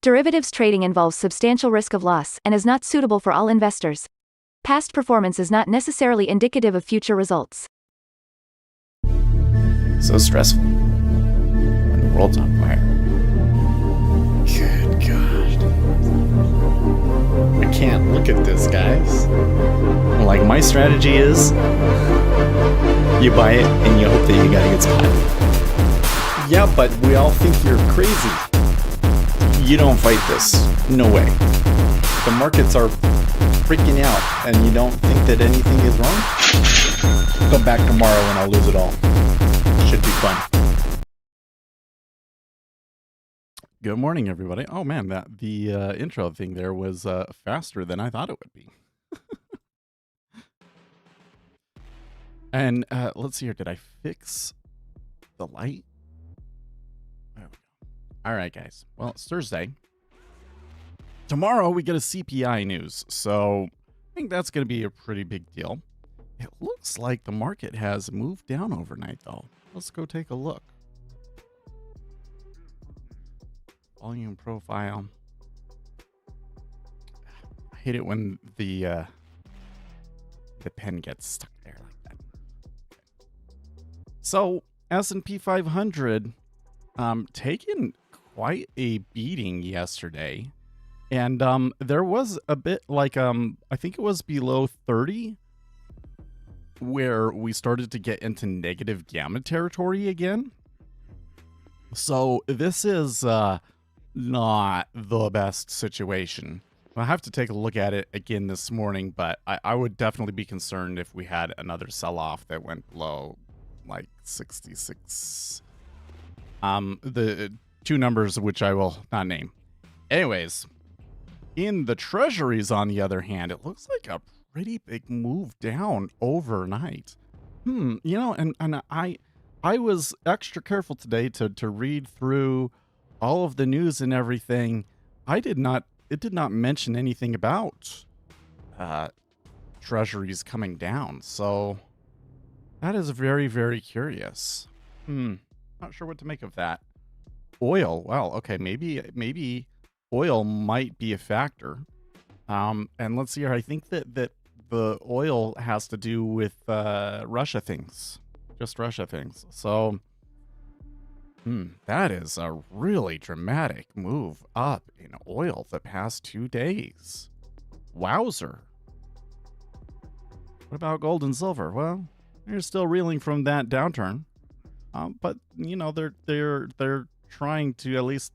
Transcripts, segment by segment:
Derivatives trading involves substantial risk of loss and is not suitable for all investors. Past performance is not necessarily indicative of future results. So stressful when the world's on fire. Good God. I can't look at this, guys. Like, my strategy is you buy it and you hope that you got a good spot. Yeah, but we all think you're crazy. You don't fight this. No way. The markets are freaking out and you don't think that anything is wrong? Come back tomorrow and I'll lose it all. Should be fun. Good morning, everybody. Oh man, the intro thing there was faster than I thought it would be. And let's see here. Did I fix the light? There we go. All right, guys. Well, it's Thursday. Tomorrow we get a CPI news, so I think that's going to be a pretty big deal. It looks like the market has moved down overnight, though. Let's go take a look. Volume profile. I hate it when the pen gets stuck there like that. So S&P 500 taken quite a beating yesterday, and there was a bit like I think it was below 30 where we started to get into negative gamma territory again. So this is not the best situation. I'll have to take a look at it again this morning, but I would definitely be concerned if we had another sell-off that went below like 66. The two numbers which I will not name. Anyways, in the treasuries, on the other hand, it looks like a pretty big move down overnight. You know, and I was extra careful today to read through all of the news and everything. It did not mention anything about treasuries coming down. So that is very, very curious. Not sure what to make of that. Oil. Well, okay, maybe oil might be a factor. And let's see here. I think that the oil has to do with Russia things. Just Russia things. So that is a really dramatic move up in oil the past 2 days. Wowzer. What about gold and silver? Well, they're still reeling from that downturn. But you know, they're trying to at least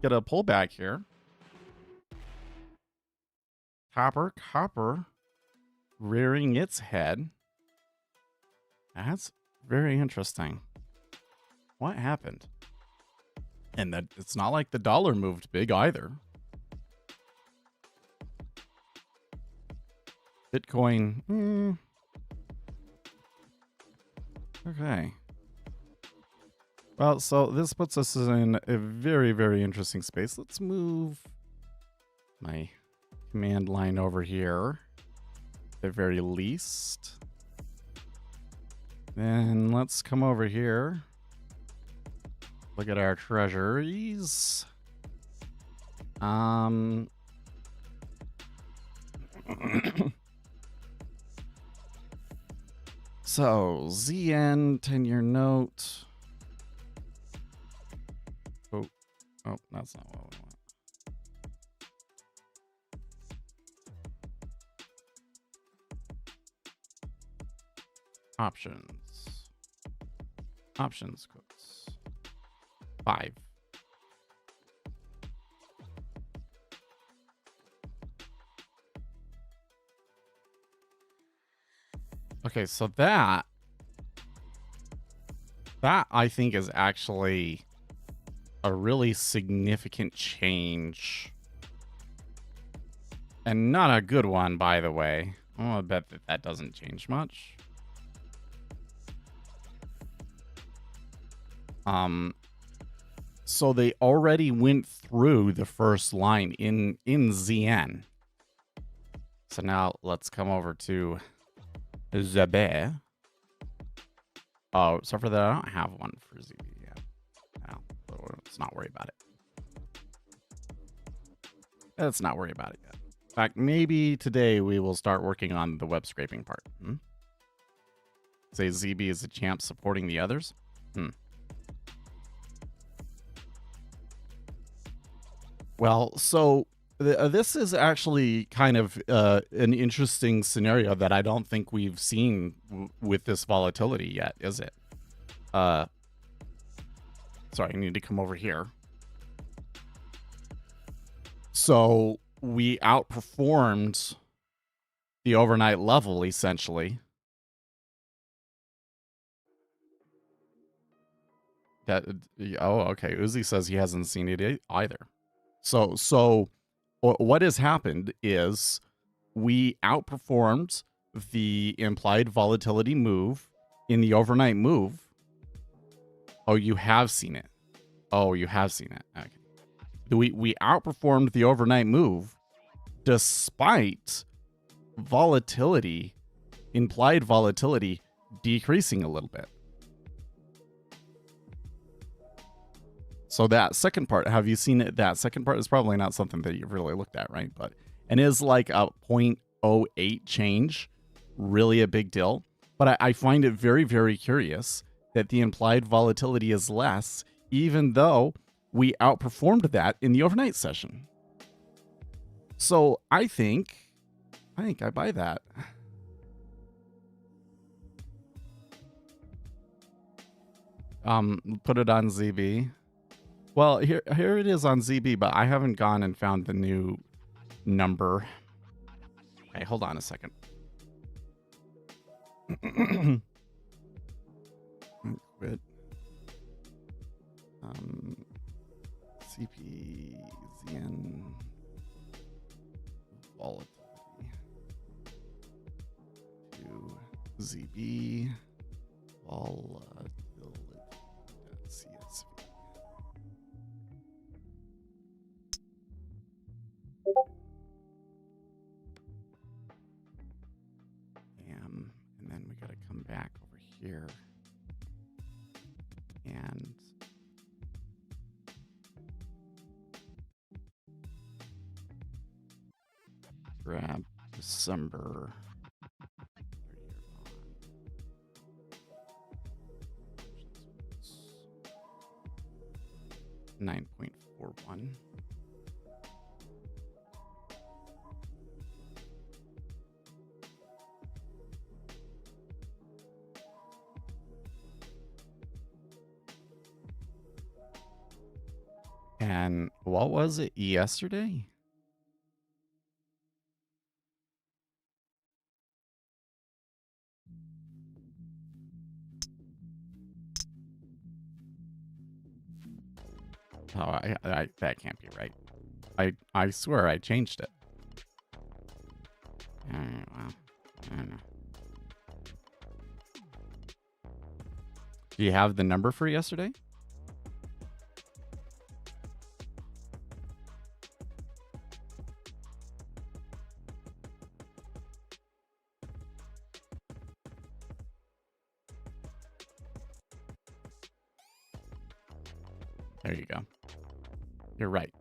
get a pullback here. Copper rearing its head. That's very interesting. What happened? And that it's not like the dollar moved big either. Bitcoin. Okay. Well, so this puts us in a very, very interesting space. Let's move my command line over here, at the very least. Then let's come over here. Look at our treasuries. So ZN 10-year note. Oh, that's not what we want. Options quotes. 5. Okay, so that I think is actually a really significant change. And not a good one, by the way. I bet that doesn't change much. So they already went through the first line in ZN. So now let's come over to Zabe. Oh, so for that, I don't have one for ZB yet. Well, let's not worry about it. Let's not worry about it yet. In fact, maybe today we will start working on the web scraping part. Say ZB is a champ supporting the others. Well, so this is actually kind of an interesting scenario that I don't think we've seen with this volatility yet, is it? Sorry, I need to come over here. So we outperformed the overnight level, essentially. Oh, okay. Uzi says he hasn't seen it either. So what has happened is we outperformed the implied volatility move in the overnight move. Oh, you have seen it. Oh, you have seen it. Okay. We outperformed the overnight move despite volatility, implied volatility, decreasing a little bit. So that second part, have you seen it? That second part is probably not something that you've really looked at, right? But and is like a 0.08 change really a big deal? But I find it very, very curious that the implied volatility is less, even though we outperformed that in the overnight session. So I think I buy that. Put it on ZB. Well, here it is on ZB, but I haven't gone and found the new number. Okay, hold on a second. Quit. CPZN volatility to ZB volatility.csv. And then we got to come back over here and grab December 9.41. And what was it yesterday? Oh, I that can't be right. I swear I changed it. Well, I don't know. Do you have the number for yesterday? There you go. You're right.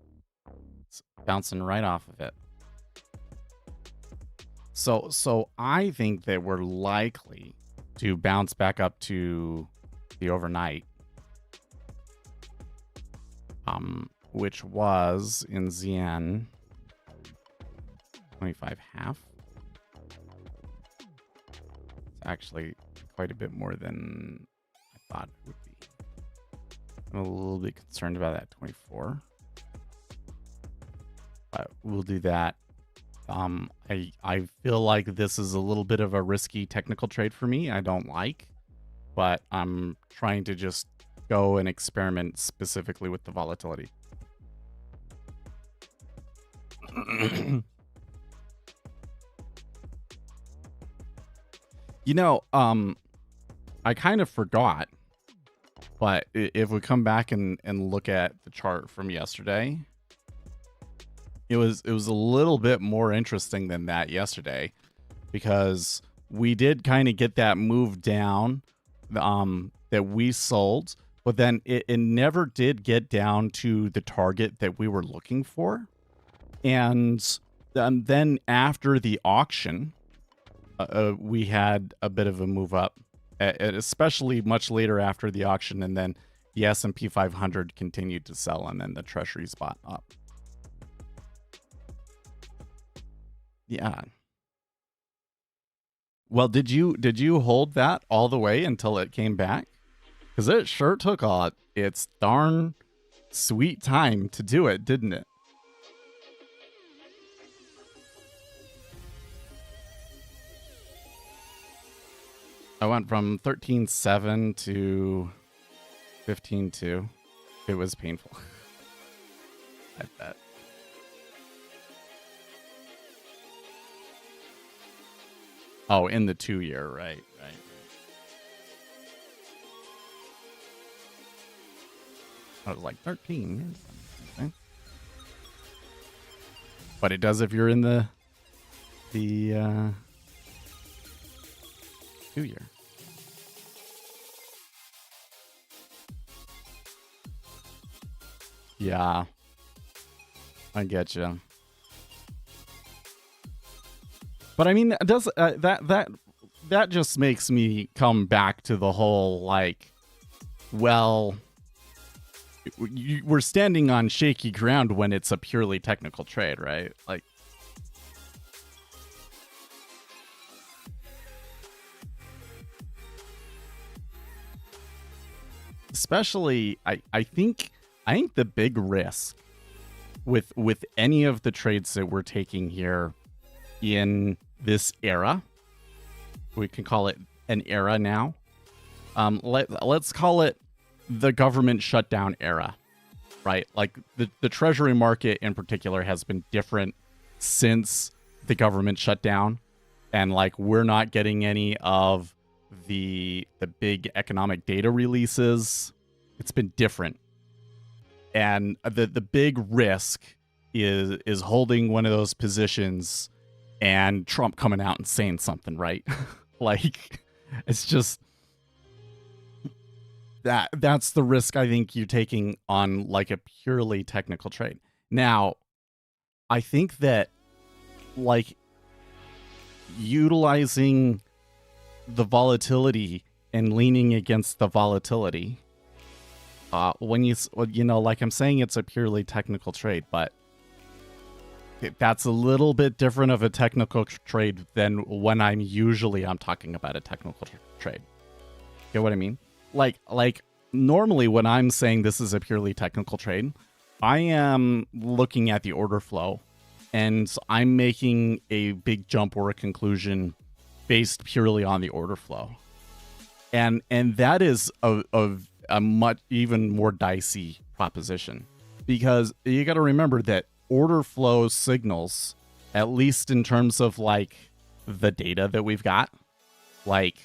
It's bouncing right off of it. So I think that we're likely to bounce back up to the overnight, which was in ZN 25 half. It's actually quite a bit more than I thought it would be. I'm a little bit concerned about that 24. But we'll do that. I feel like this is a little bit of a risky technical trade for me. I don't like, but I'm trying to just go and experiment specifically with the volatility. You know, I kind of forgot. But if we come back and look at the chart from yesterday, it was a little bit more interesting than that yesterday, because we did kind of get that move down that we sold, but then it never did get down to the target that we were looking for. And then after the auction, we had a bit of a move up, especially much later after the auction, and then the S&P 500 continued to sell, and then the Treasuries bought up. Yeah. Well, did you hold that all the way until it came back? Because it sure took its darn sweet time to do it, didn't it? I went from 13.7 to 15.2. It was painful. I bet. Oh, in the 2-year, right. I was like 13. Okay. But it does if you're in the 2-year. Yeah, I get you. But I mean, does that just makes me come back to the whole like, well, we're standing on shaky ground when it's a purely technical trade, right? Like, especially, I think the big risk with any of the trades that we're taking here in this era, we can call it an era now. Let's call it the government shutdown era, right? Like the treasury market in particular has been different since the government shut down, and like we're not getting any of the big economic data releases. It's been different, and the big risk is holding one of those positions and Trump coming out and saying something, right? Like, it's just that's the risk I think you're taking on like a purely technical trade. Now, I think that like utilizing the volatility and leaning against the volatility, when you know, like I'm saying, it's a purely technical trade, but that's a little bit different of a technical trade than when I'm talking about a technical trade. Get what I mean? Like normally when I'm saying this is a purely technical trade, I am looking at the order flow and I'm making a big jump or a conclusion based purely on the order flow. And that is a much even more dicey proposition, because you got to remember that order flow signals, at least in terms of like the data that we've got, like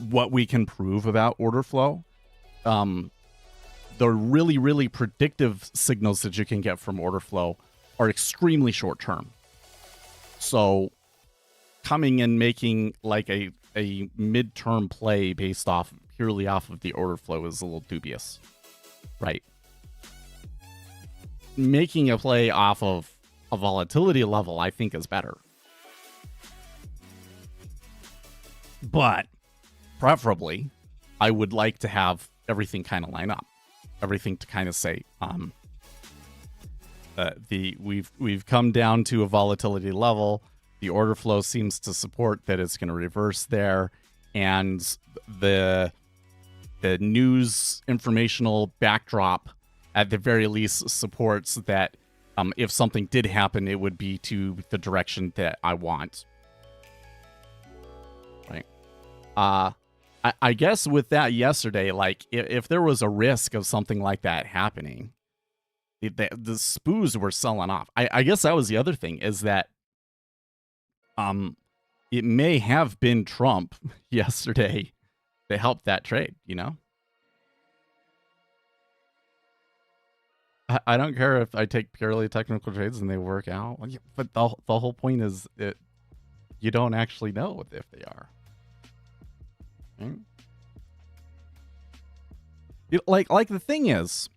what we can prove about order flow, the really, really predictive signals that you can get from order flow are extremely short term. So coming and making like a midterm play based purely off of the order flow is a little dubious, right? Making a play off of a volatility level, I think, is better. But preferably, I would like to have everything kind of line up, everything to kind of say, we've come down to a volatility level. The order flow seems to support that it's going to reverse there, and the news informational backdrop at the very least supports that if something did happen, it would be to the direction that I want. Right. I guess with that yesterday, like if there was a risk of something like that happening, the SPOOs were selling off. I guess that was the other thing, is that it may have been Trump yesterday that helped that trade, you know? I don't care if I take purely technical trades and they work out, but the whole point is that you don't actually know if they are. Right? Like the thing is,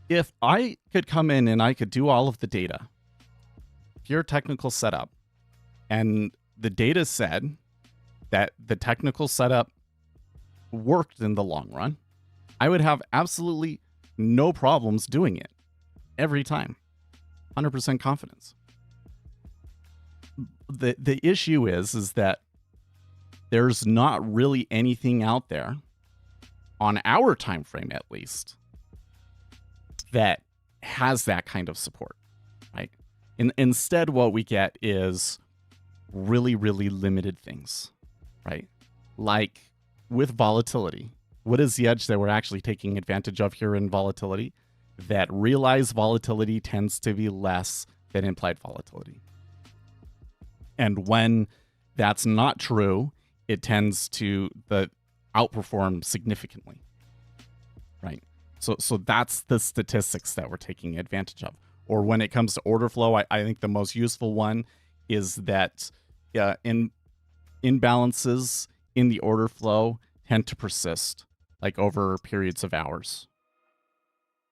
if I could come in and I could do all of the data pure technical setup, and the data said that the technical setup worked in the long run, I would have absolutely no problems doing it every time. 100% confidence. The issue is that there's not really anything out there on our time frame, at least, that has that kind of support, right? Instead, what we get is really, really limited things, right? Like with volatility, what is the edge that we're actually taking advantage of here in volatility? That realized volatility tends to be less than implied volatility. And when that's not true, it tends to outperform significantly, right? So that's the statistics that we're taking advantage of. Or when it comes to order flow, I think the most useful one is that imbalances in the order flow tend to persist like over periods of hours,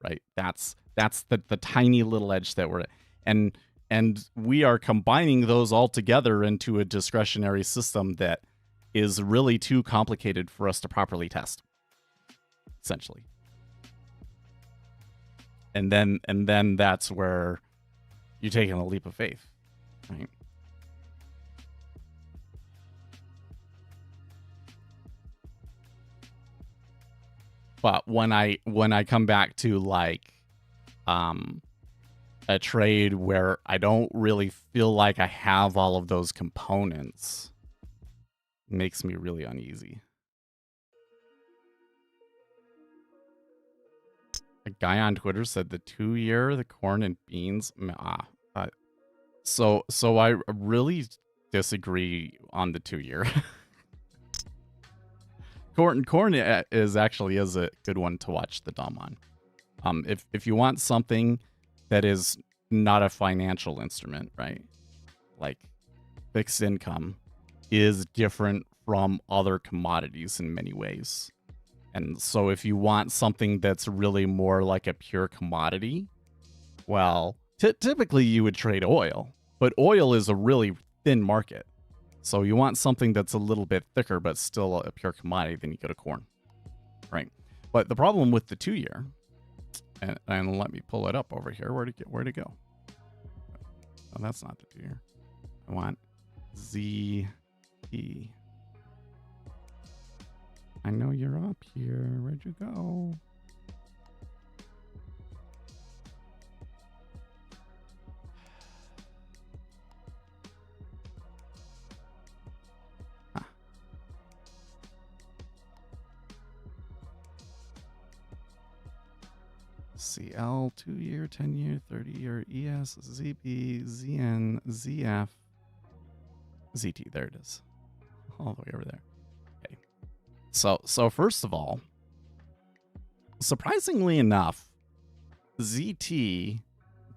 right? That's the tiny little edge that we're and we are combining those all together into a discretionary system that is really too complicated for us to properly test, essentially. And then that's where you're taking a leap of faith, right? But when I come back to like a trade where I don't really feel like I have all of those components, it makes me really uneasy. A guy on Twitter said the 2-year, the corn and beans. So I really disagree on the 2-year. Corn is a good one to watch the DOM on. If you want something that is not a financial instrument, right? Like fixed income is different from other commodities in many ways. And so if you want something that's really more like a pure commodity, well, typically you would trade oil, but oil is a really thin market. So you want something that's a little bit thicker, but still a pure commodity, then you go to corn, right? But the problem with the 2-year, and let me pull it up over here. Where'd it go? Oh, that's not the 2-year. I want ZT. I know you're up here. Where'd you go? CL, 2-year, 10-year, 30-year, ES, ZB, ZN, ZF, ZT. There it is. All the way over there. Okay. So first of all, surprisingly enough, ZT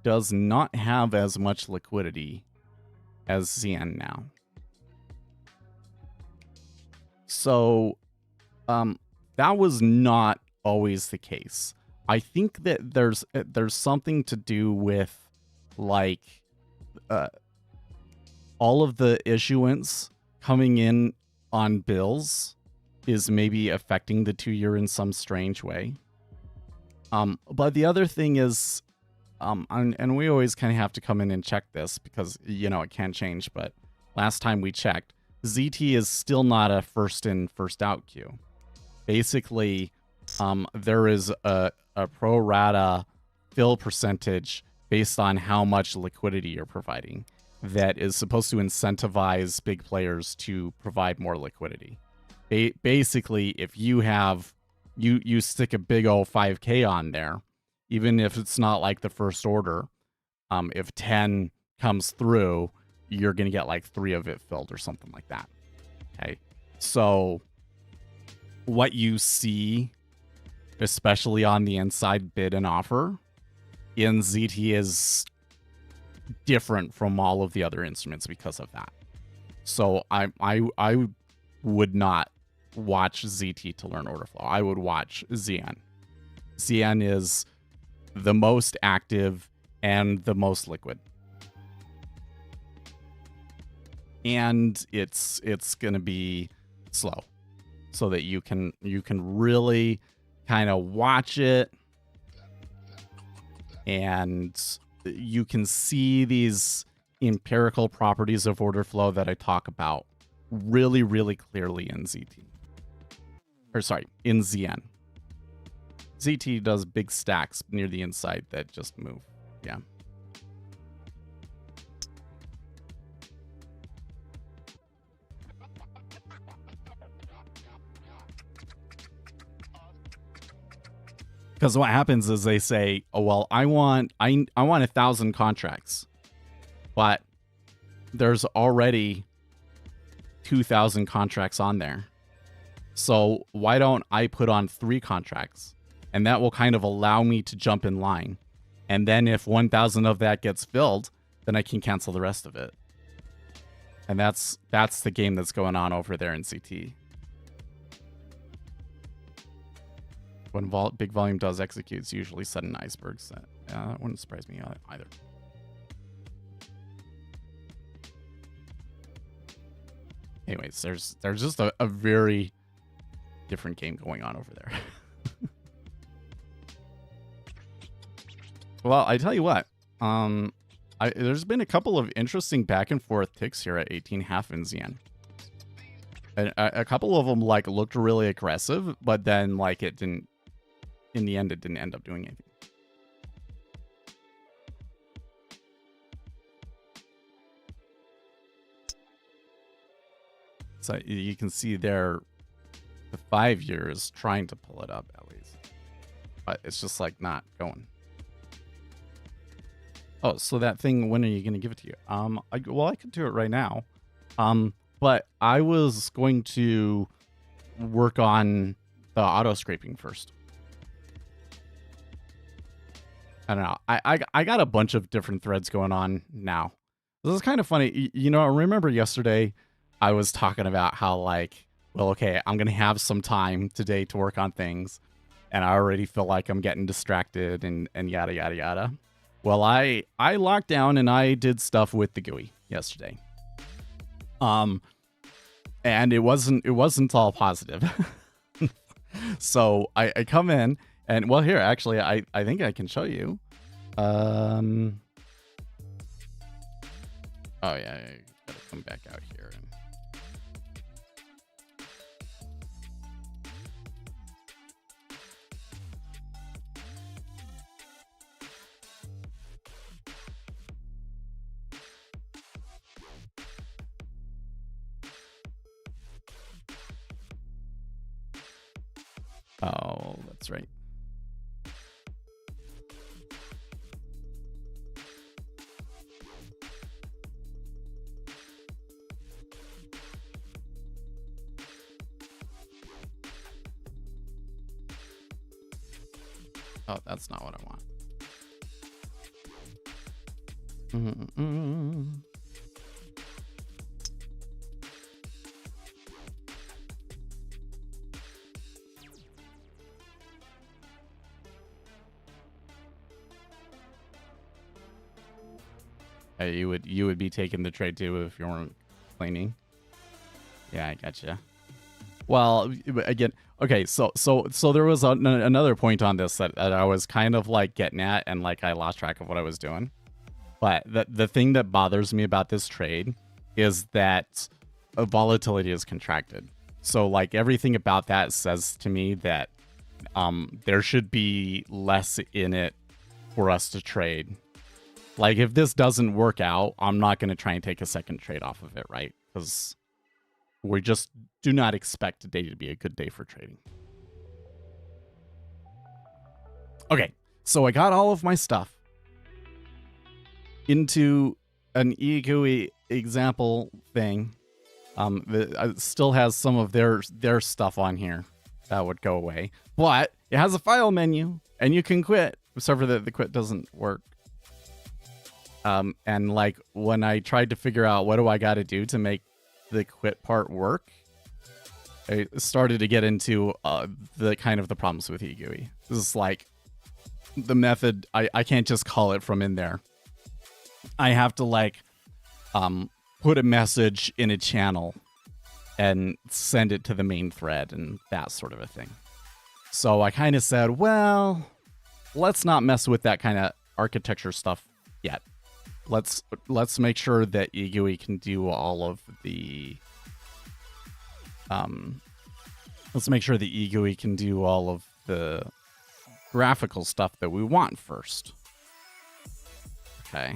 does not have as much liquidity as ZN now. So that was not always the case. I think that there's something to do with like all of the issuance coming in on bills is maybe affecting the 2-year in some strange way. But the other thing is, and we always kind of have to come in and check this because, you know, it can change. But last time we checked, ZT is still not a first in, first out queue. Basically, there is a pro rata fill percentage based on how much liquidity you're providing that is supposed to incentivize big players to provide more liquidity. Basically, if you have, you stick a big old 5K on there, even if it's not like the first order, if 10 comes through, you're going to get like 3 of it filled or something like that. Okay. So what you see, especially on the inside bid and offer in ZT, is different from all of the other instruments because of that. So I would not watch ZT to learn order flow. I would watch ZN. ZN is the most active and the most liquid. and it's going to be slow, so that you can really kind of watch it, and you can see these empirical properties of order flow that I talk about really, really clearly in ZT. Or sorry, in ZN. ZT does big stacks near the inside that just move. Yeah. Because what happens is they say, oh, well, I want 1,000 contracts, but there's already 2,000 contracts on there. So why don't I put on 3 contracts? And that will kind of allow me to jump in line. And then if 1,000 of that gets filled, then I can cancel the rest of it. And that's the game that's going on over there in CT. When big volume does execute, it's usually sudden icebergs. That wouldn't surprise me either. Anyways, there's just a very different game going on over there. Well, I tell you what, there's been a couple of interesting back and forth ticks here at 18.5 in ZN. A couple of them like looked really aggressive, but then like it didn't. In the end, it didn't end up doing anything. So you can see there, the 5 years trying to pull it up at least, but it's just like not going. Oh, so that thing, when are you going to give it to you? I could do it right now. But I was going to work on the auto scraping first. I don't know. I got a bunch of different threads going on now. This is kind of funny. You know, I remember yesterday I was talking about how like, well, okay, I'm going to have some time today to work on things. And I already feel like I'm getting distracted and yada, yada, yada. Well, I locked down and I did stuff with the GUI yesterday. And it wasn't all positive. So I come in and, well, here, actually, I think I can show you. Oh yeah, I gotta come back out here. Oh, that's right. Oh, that's not what I want. You would be taking the trade too if you weren't cleaning. Yeah, I gotcha. Well, again, okay, so there was another point on this that I was kind of like getting at, and like I lost track of what I was doing. But the thing that bothers me about this trade is that volatility is contracted. So like everything about that says to me that there should be less in it for us to trade. Like if this doesn't work out, I'm not going to try and take a second trade off of it, right? Because we just do not expect today to be a good day for trading. Okay, so I got all of my stuff into an eGUI example thing. It still has some of their stuff on here that would go away, but it has a file menu and you can quit, except for that the quit doesn't work. And like when I tried to figure out what do I got to do to make the quit part work, I started to get into the kind of the problems with eGUI. This is like the method. I can't just call it from in there. I have to like put a message in a channel and send it to the main thread and that sort of a thing. So I kind of said, well, let's not mess with that kind of architecture stuff yet. Let's make sure that eGUI can do all of the let's make sure the eGUI can do all of the graphical stuff that we want first. Okay.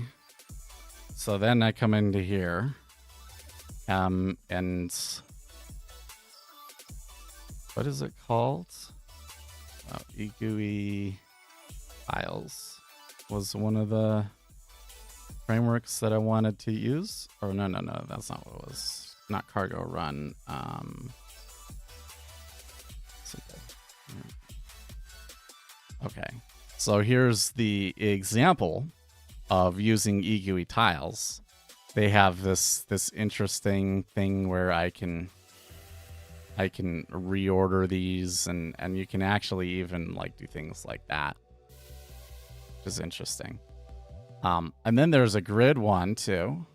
So then I come into here, and what is it called? Oh, eGUI tiles was one of the frameworks that I wanted to use. Or no, that's not what it was. Not cargo run. Okay, so here's the example of using eGUI tiles. They have this interesting thing where I can reorder these, and you can actually even like do things like that, which is interesting. And then there's a grid one too.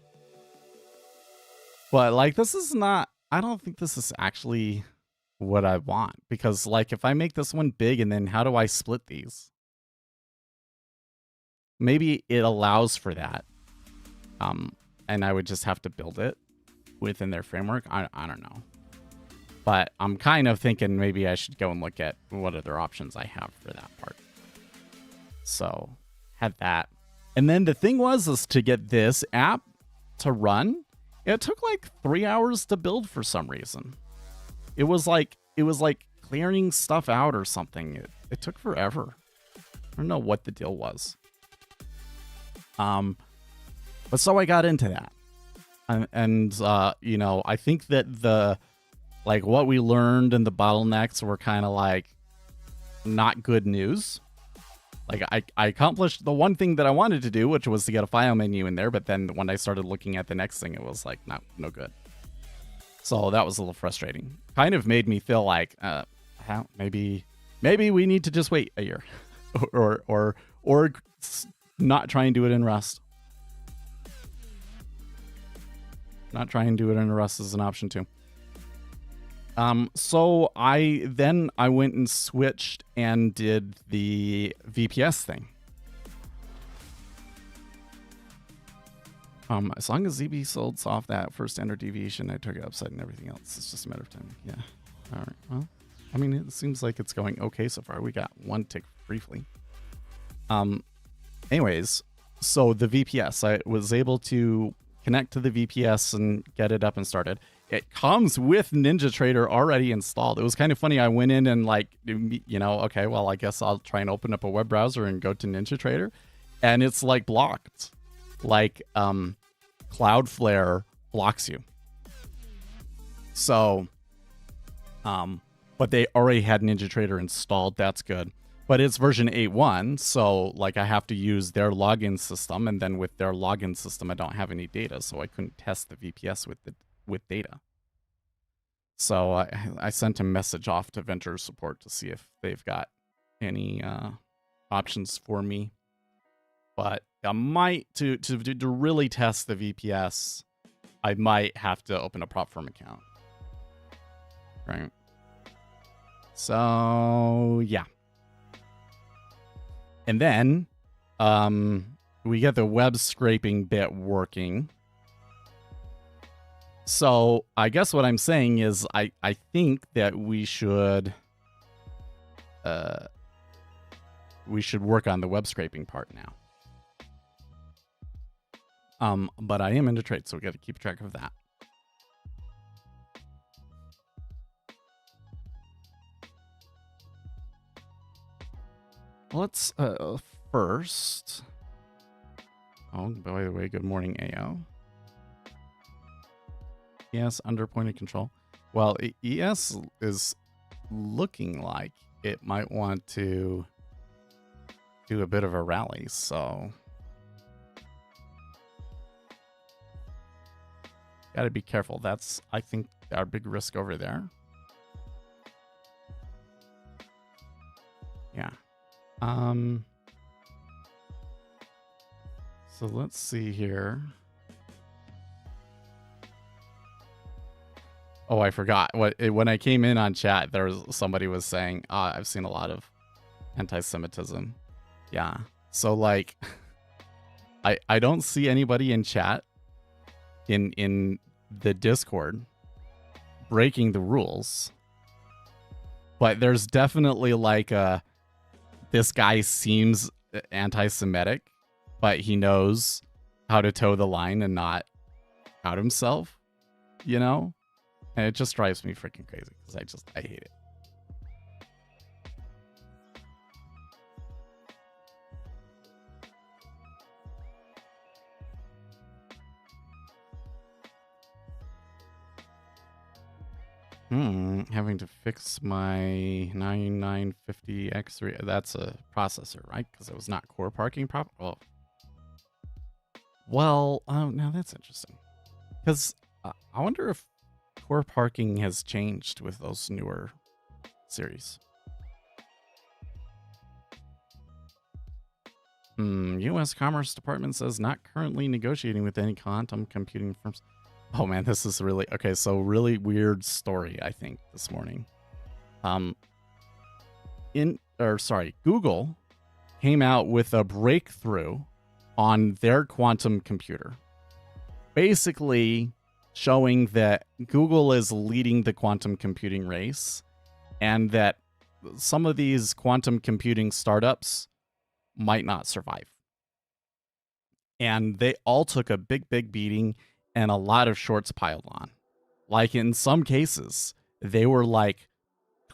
But like, this is not, I don't think this is actually what I want, because like if I make this one big, and then how do I split these? Maybe it allows for that. And I would just have to build it within their framework. I don't know. But I'm kind of thinking maybe I should go and look at what other options I have for that part. So had that. And then the thing is to get this app to run, it took like 3 hours to build for some reason. It was like clearing stuff out or something. It took forever. I don't know what the deal was. But so I got into that. And you know, I think that what we learned in the bottlenecks were kind of like not good news. Like I accomplished the one thing that I wanted to do, which was to get a file menu in there. But then when I started looking at the next thing, it was like, no good. So that was a little frustrating. Kind of made me feel like, maybe we need to just wait a year or not try and do it in Rust. Not try and do it in Rust is an option too. So I went and switched and did the VPS thing. As long as ZB sold off that first standard deviation, I took it upside and everything else. It's just a matter of time. Yeah. All right. Well, I mean, it seems like it's going okay so far. We got one tick briefly. Anyways, so the VPS, I was able to connect to the VPS and get it up and started. It comes with NinjaTrader already installed. It was kind of funny. I went in and okay, well, I guess I'll try and open up a web browser and go to NinjaTrader, and it's like blocked. Like Cloudflare blocks you. So, but they already had NinjaTrader installed. That's good. But it's version 8.1, so like I have to use their login system, and then with their login system, I don't have any data, so I couldn't test the VPS with data. So I sent a message off to vendor support to see if they've got any options for me. But I might to really test the VPS, I might have to open a prop firm account. Right. So yeah. And then we get the web scraping bit working. So I guess what I'm saying is I think that we should work on the web scraping part now. But I am into trade, so we got to keep track of that. Let's first. Oh, by the way, good morning, AO. ES under point of control. Well, ES is looking like it might want to do a bit of a rally, so got to be careful. That's, I think, our big risk over there. Yeah. So let's see here. Oh, I forgot. When I came in on chat, somebody was saying, I've seen a lot of anti-Semitism. Yeah. So like, I don't see anybody in chat in the Discord breaking the rules, but there's definitely like this guy seems anti-Semitic, but he knows how to toe the line and not out himself, you know? And it just drives me freaking crazy because I hate it. Having to fix my 9950X3. That's a processor, right? Because it was not core parking Oh. Well, now that's interesting. Because I wonder if core parking has changed with those newer series. U.S. Commerce Department says not currently negotiating with any quantum computing firms. Oh man, this is really okay. So really weird story, I think, this morning. Google came out with a breakthrough on their quantum computer, basically showing that Google is leading the quantum computing race, and that some of these quantum computing startups might not survive. And they all took a big beating, and a lot of shorts piled on. Like in some cases, they were like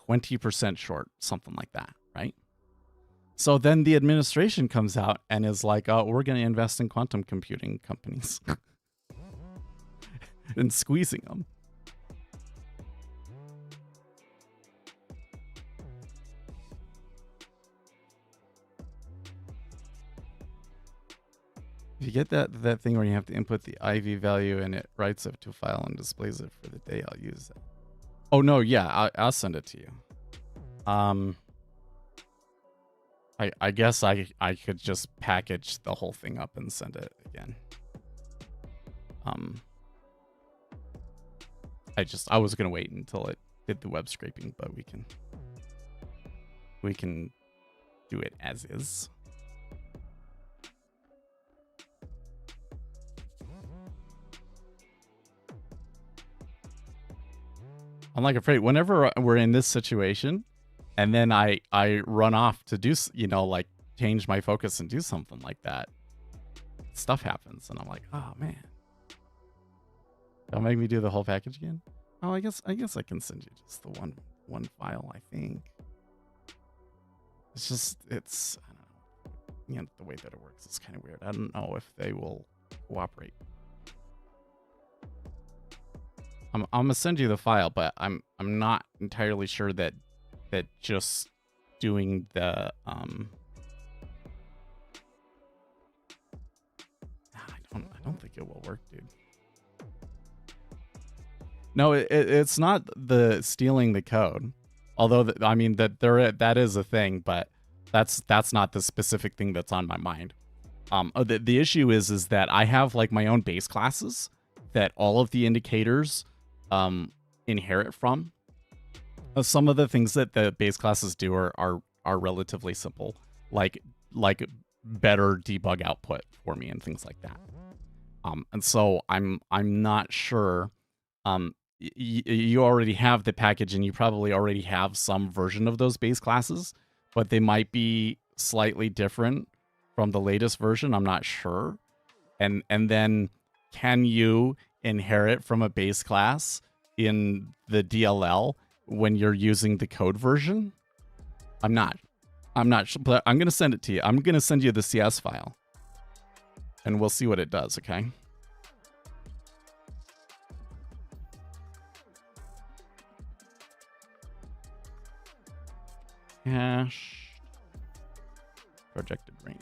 20% short, something like that, right? So then the administration comes out and is like, oh, we're going to invest in quantum computing companies and squeezing them. If you get that thing where you have to input the IV value and it writes it to a file and displays it for the day, I'll use that. Oh no, yeah, I'll send it to you. I guess I could just package the whole thing up and send it again. I was gonna wait until it did the web scraping, but we can do it as is. I'm like afraid whenever we're in this situation and then I run off to do, like change my focus and do something like that, stuff happens and I'm like, oh man, don't make me do the whole package again. Oh, I guess I can send you just the one file. I think it's I don't know, the way that it works is kind of weird. I don't know if they will cooperate. I'm gonna send you the file, but I'm not entirely sure that just doing the I don't think it will work, dude. No, it's not the stealing the code, although that is a thing, but that's not the specific thing that's on my mind. The issue is that I have like my own base classes that all of the indicators inherit from. Some of the things that the base classes do are relatively simple, like better debug output for me and things like that. And so I'm not sure. You already have the package and you probably already have some version of those base classes, but they might be slightly different from the latest version. I'm not sure. And then can you inherit from a base class in the DLL when you're using the code version? I'm not sure, but I'm going to send it to you. I'm going to send you the CS file and we'll see what it does. Okay. Cache projected range.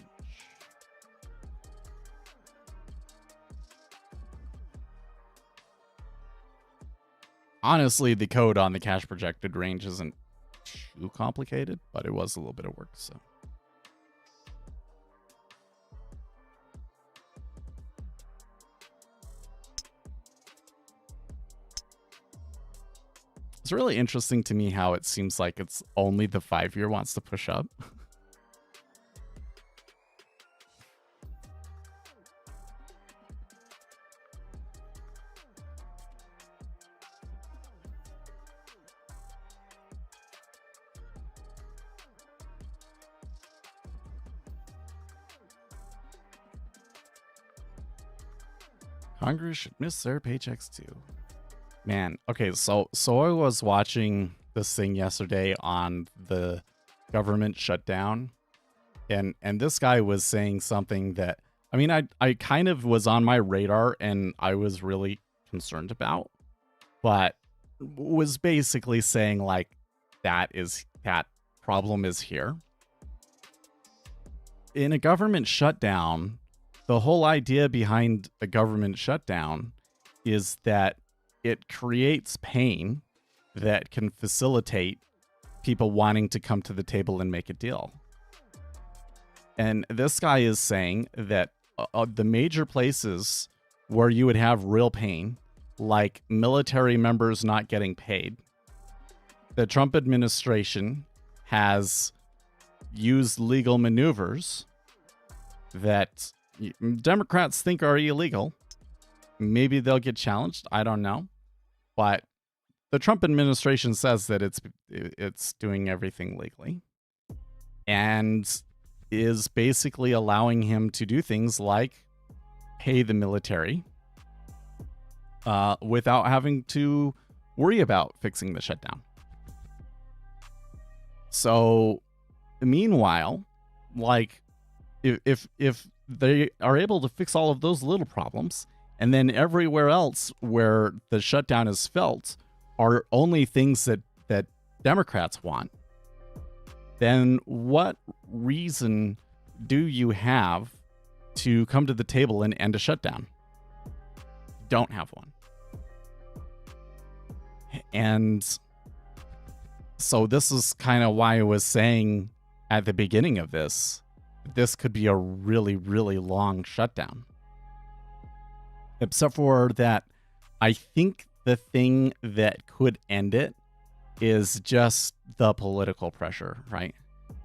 Honestly, the code on the cache projected range isn't too complicated, but it was a little bit of work, so. It's really interesting to me how it seems like it's only the 5-year wants to push up. Congress should miss their paychecks too. Man, okay, so I was watching this thing yesterday on the government shutdown, and this guy was saying something that, I mean, I kind of was on my radar and I was really concerned about, but was basically saying like that problem is here. In a government shutdown, the whole idea behind a government shutdown is that it creates pain that can facilitate people wanting to come to the table and make a deal. And this guy is saying that the major places where you would have real pain, like military members not getting paid, the Trump administration has used legal maneuvers that Democrats think are illegal. Maybe they'll get challenged. I don't know. But the Trump administration says that it's doing everything legally and is basically allowing him to do things like pay the military without having to worry about fixing the shutdown. So meanwhile, like if they are able to fix all of those little problems, and then everywhere else where the shutdown is felt are only things that Democrats want, then what reason do you have to come to the table and end a shutdown? Don't have one. And so this is kind of why I was saying at the beginning of this could be a really, really long shutdown. Except for that, I think the thing that could end it is just the political pressure, right?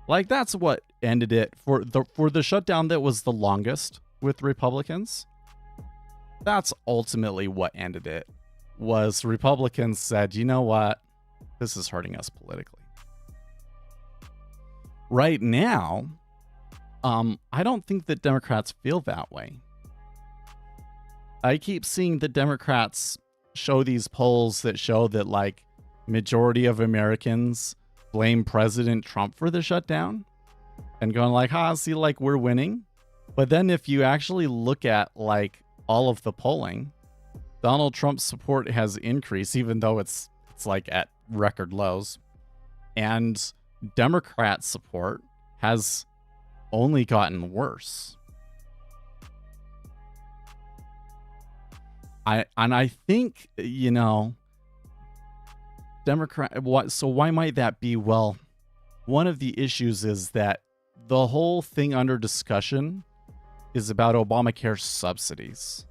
Like that's what ended it for the shutdown that was the longest with Republicans. That's ultimately what ended it. Was Republicans said, you know what? This is hurting us politically. Right now, I don't think that Democrats feel that way. I keep seeing the Democrats show these polls that show that like majority of Americans blame President Trump for the shutdown and going like, see, like we're winning. But then if you actually look at like all of the polling, Donald Trump's support has increased, even though it's like at record lows. And Democrat support has only gotten worse. I think, you know, so why might that be? Well, one of the issues is that the whole thing under discussion is about Obamacare subsidies.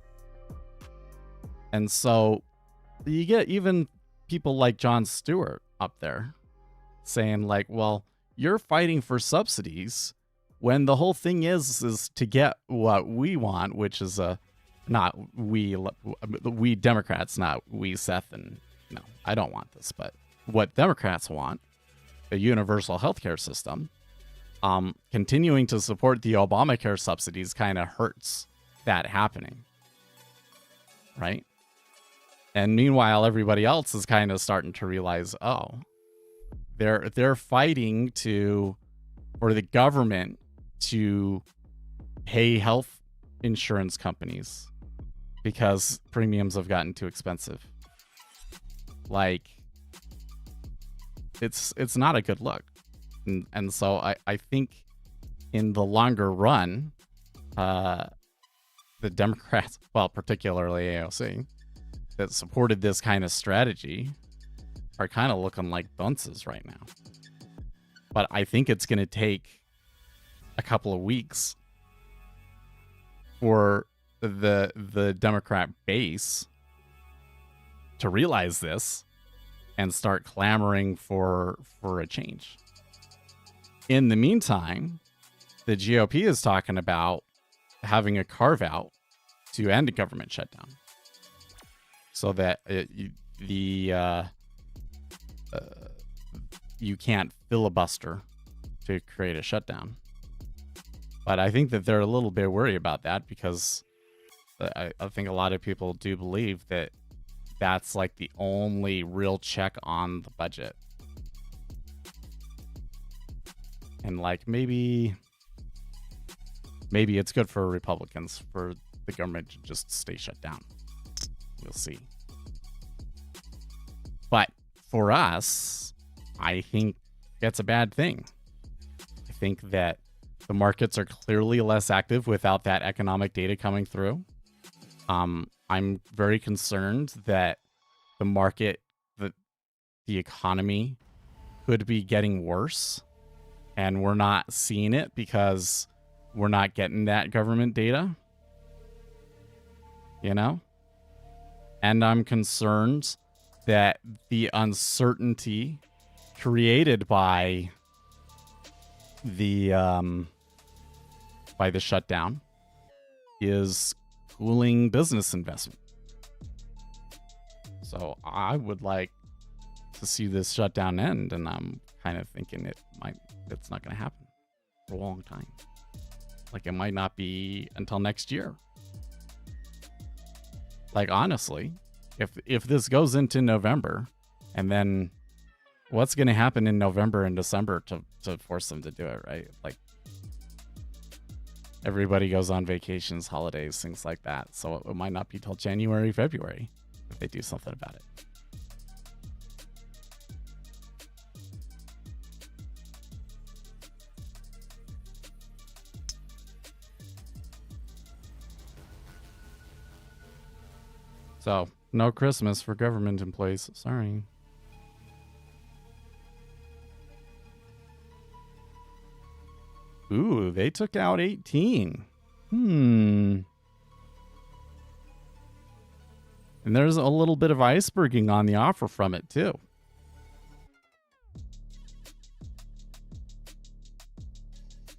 And so you get even people like Jon Stewart up there saying like, well, you're fighting for subsidies when the whole thing is to get what we want, which is not we Democrats, not we Seth, and no, I don't want this, but what Democrats want, a universal healthcare system. Continuing to support the Obamacare subsidies kind of hurts that happening, right? And meanwhile, everybody else is kind of starting to realize, oh, they're fighting for the government to pay health insurance companies because premiums have gotten too expensive. Like, it's not a good look. And so I think in the longer run, the Democrats, well, particularly AOC, that supported this kind of strategy are kind of looking like dunces right now. But I think it's going to take a couple of weeks for the Democrat base to realize this and start clamoring for a change. In the meantime, the GOP is talking about having a carve out to end a government shutdown, so that you can't filibuster to create a shutdown. But I think that they're a little bit worried about that, because I think a lot of people do believe that that's like the only real check on the budget. And like maybe it's good for Republicans for the government to just stay shut down. We'll see. But for us, I think that's a bad thing. I think that the markets are clearly less active without that economic data coming through. I'm very concerned that the market, the economy could be getting worse, and we're not seeing it because we're not getting that government data, you know? And I'm concerned that the uncertainty created by the shutdown is cooling business investment. So I would like to see this shutdown end, and I'm kind of thinking it's not going to happen for a long time. Like, it might not be until next year. Like, honestly, if this goes into November, and then what's going to happen in November and December to force them to do it, right? Like, everybody goes on vacations, holidays, things like that. So it might not be till January, February if they do something about it. So, no Christmas for government employees. Sorry. Ooh, they took out 18. And there's a little bit of iceberging on the offer from it, too.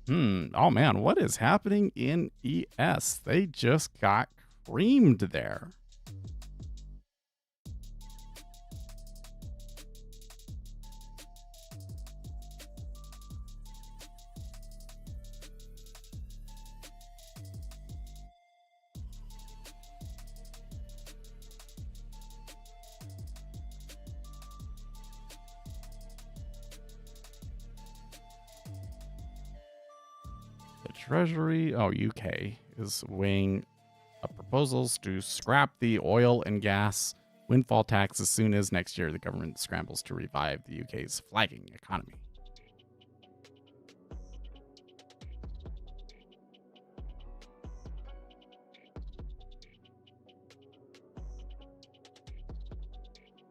Oh, man, what is happening in ES? They just got creamed there. Treasury, UK is weighing up proposals to scrap the oil and gas windfall tax as soon as next year the government scrambles to revive the UK's flagging economy.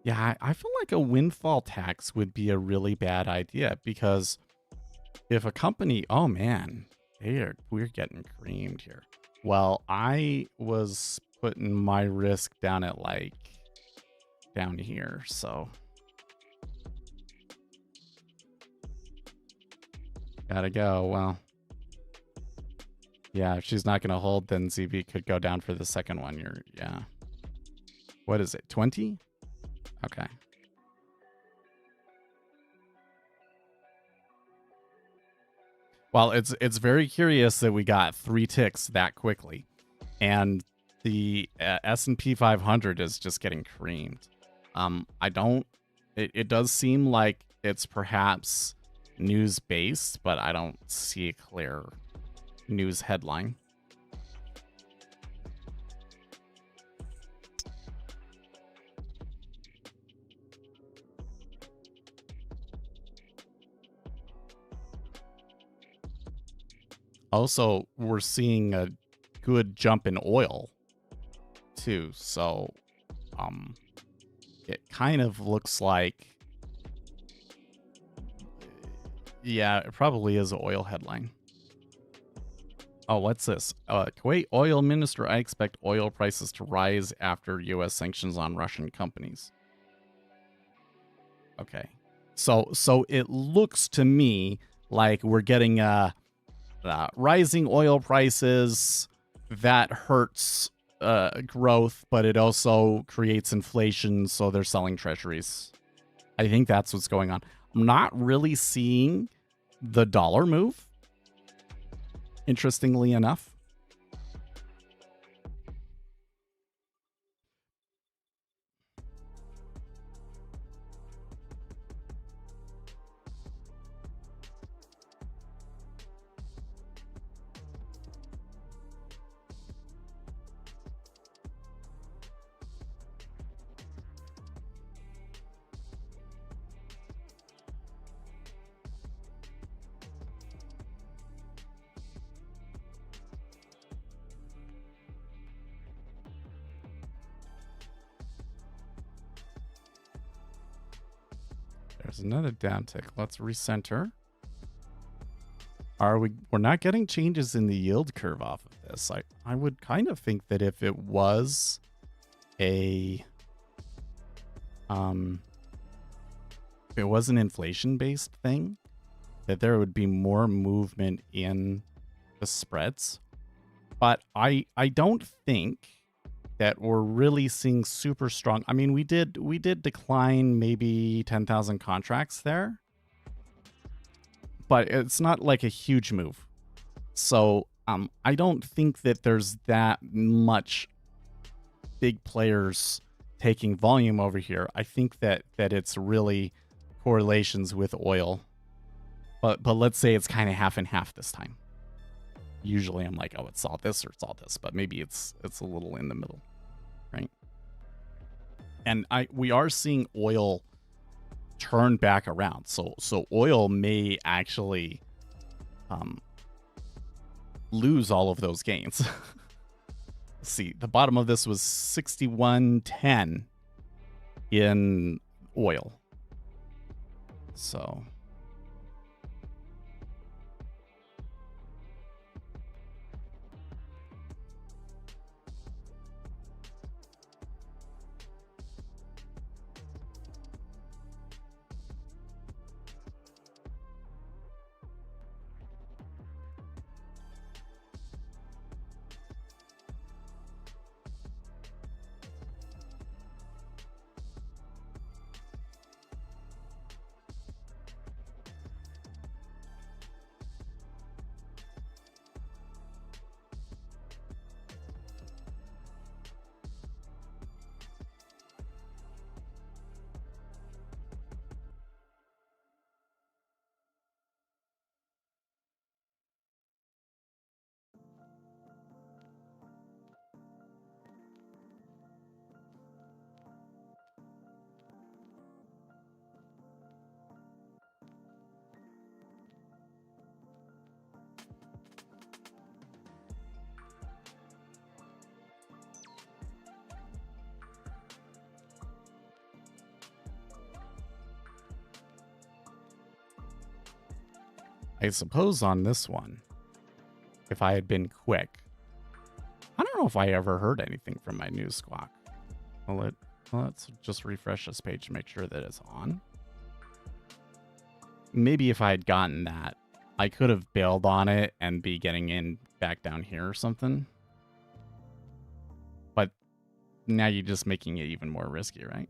Yeah, I feel like a windfall tax would be a really bad idea, because if a company, oh man, we're getting creamed here. Well, I was putting my risk down at like down here, so gotta go. Well, yeah, if she's not gonna hold, then ZB could go down for the second one. Yeah. What is it? 20? Okay. Well, it's very curious that we got 3 ticks that quickly, and the S&P 500 is just getting creamed. It does seem like it's perhaps news based, but I don't see a clear news headline. Also, we're seeing a good jump in oil too, so it kind of looks like, yeah, it probably is an oil headline. Oh, what's this? Kuwait oil minister, I expect oil prices to rise after U.S. sanctions on Russian companies. Okay. So it looks to me like we're getting rising oil prices that hurts growth, but it also creates inflation, so they're selling treasuries. I think that's what's going on. I'm not really seeing the dollar move, interestingly enough. There's another downtick. Let's recenter. We're not getting changes in the yield curve off of this. I would kind of think that if it was a if it was an inflation-based thing, that there would be more movement in the spreads. But I don't think that we're really seeing super strong. I mean, we did decline maybe 10,000 contracts there, but it's not like a huge move. So I don't think that there's that much big players taking volume over here. I think that it's really correlations with oil. But let's say it's kind of half and half this time. Usually I'm like, oh, it's all this or it's all this, but maybe it's a little in the middle, right? And we are seeing oil turn back around. So oil may actually lose all of those gains. Let's see, the bottom of this was 61.10 in oil. So I suppose on this one, if I had been quick, I don't know if I ever heard anything from my news squawk. Well, let's just refresh this page to make sure that it's on. Maybe if I had gotten that, I could have bailed on it and be getting in back down here or something. But now you're just making it even more risky, right?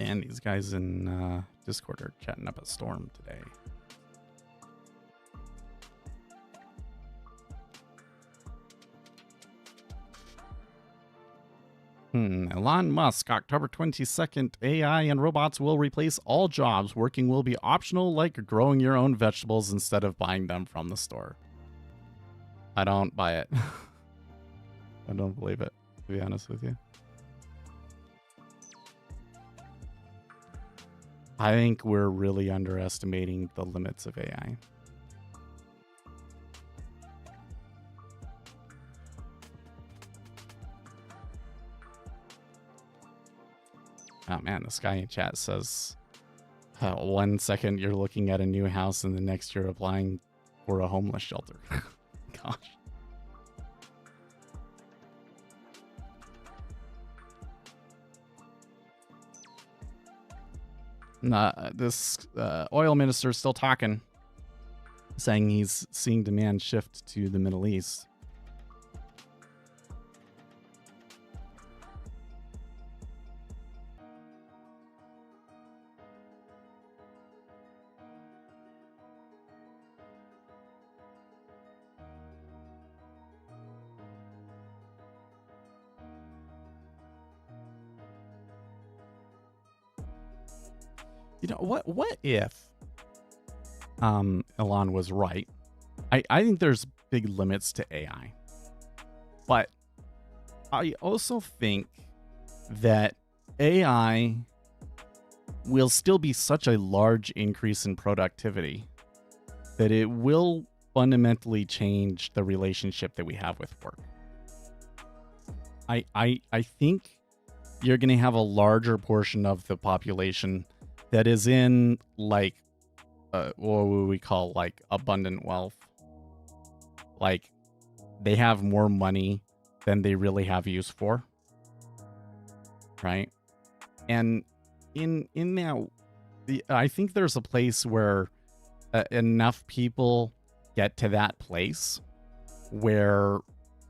And these guys in Discord are chatting up a storm today. Elon Musk, October 22nd, AI and robots will replace all jobs. Working will be optional, like growing your own vegetables instead of buying them from the store. I don't buy it. I don't believe it, to be honest with you. I think we're really underestimating the limits of AI. Oh man, this guy in chat says, 1 second you're looking at a new house and the next you're applying for a homeless shelter. Gosh. This oil minister is still talking, saying he's seeing demand shift to the Middle East. You know, what if Elon was right? I think there's big limits to AI. But I also think that AI will still be such a large increase in productivity that it will fundamentally change the relationship that we have with work. I think you're going to have a larger portion of the population that is in like what would we call like abundant wealth. Like they have more money than they really have use for. Right? And in that, I think there's a place where enough people get to that place where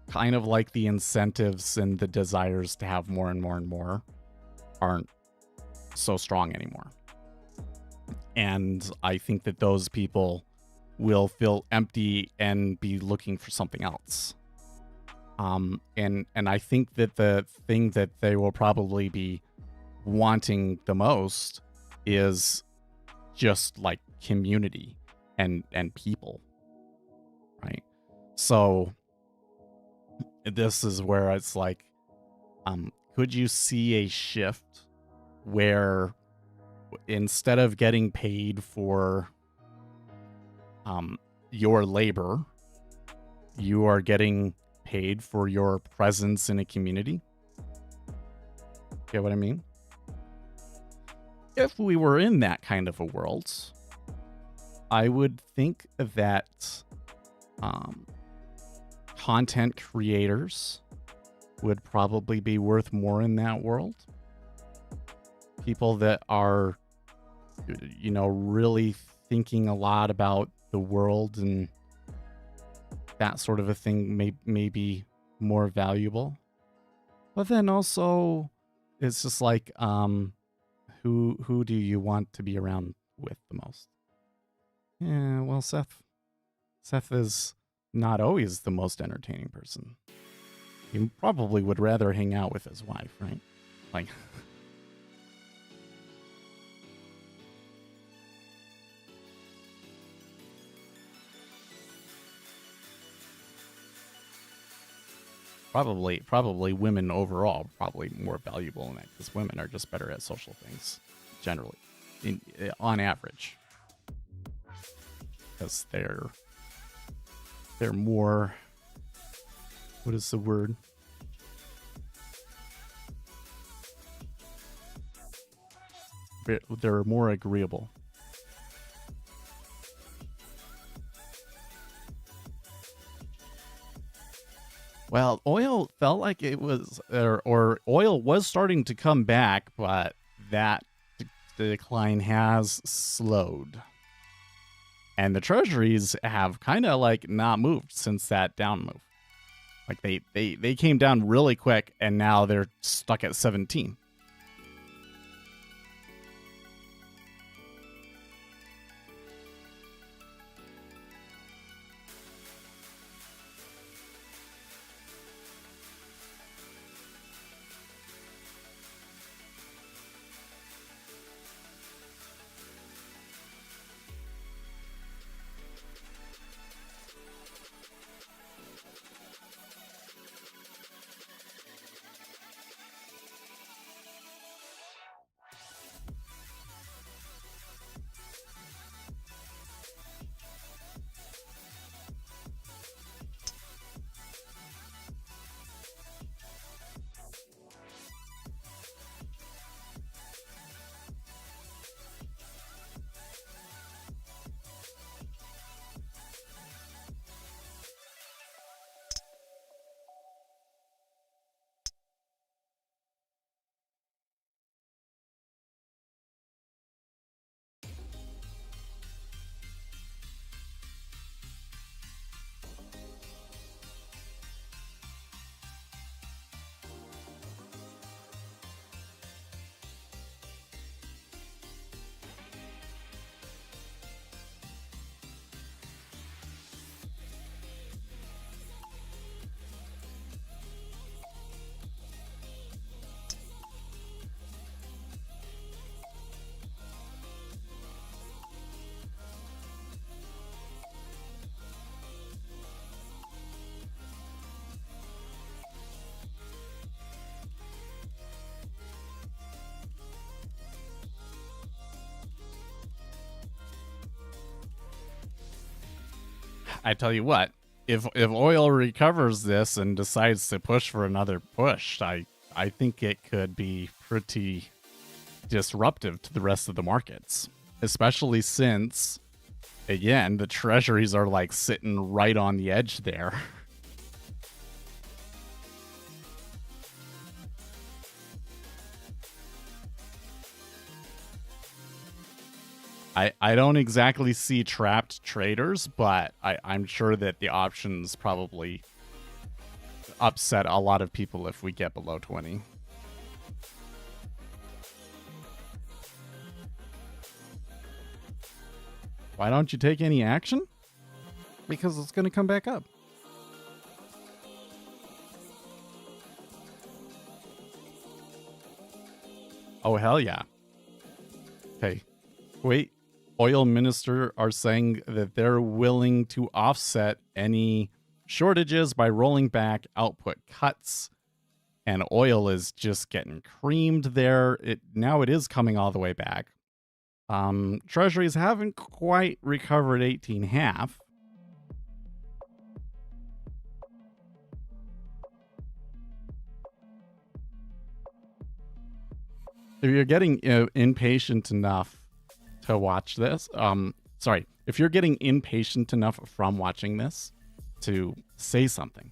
kind of like the incentives and the desires to have more and more and more aren't so strong anymore. And I think that those people will feel empty and be looking for something else. And I think that the thing that they will probably be wanting the most is just like community and people, right? So this is where it's like, could you see a shift where instead of getting paid for your labor, you are getting paid for your presence in a community? Get what I mean? If we were in that kind of a world, I would think that content creators would probably be worth more in that world. People that are, you know, really thinking a lot about the world and that sort of a thing may be more valuable. But then also, it's just like, who do you want to be around with the most? Yeah, well, Seth is not always the most entertaining person. He probably would rather hang out with his wife, right? Like, probably women overall probably more valuable in that because women are just better at social things generally, on average, because they're more, what is the word? They're more agreeable. Well, oil felt like it was, or oil was starting to come back, but that decline has slowed. And the treasuries have kind of like not moved since that down move. Like they came down really quick and now they're stuck at 17. I tell you what, if oil recovers this and decides to push for another push, I think it could be pretty disruptive to the rest of the markets, especially since, again, the treasuries are like sitting right on the edge there. I don't exactly see trapped traders, but I'm sure that the options probably upset a lot of people if we get below 20. Why don't you take any action? Because it's going to come back up. Oh, hell yeah. Okay. Wait. Oil minister are saying that they're willing to offset any shortages by rolling back output cuts, and oil is just getting creamed there. Now it is coming all the way back. Treasuries haven't quite recovered 18.5. If you're getting impatient enough to watch this, if you're getting impatient enough from watching this to say something,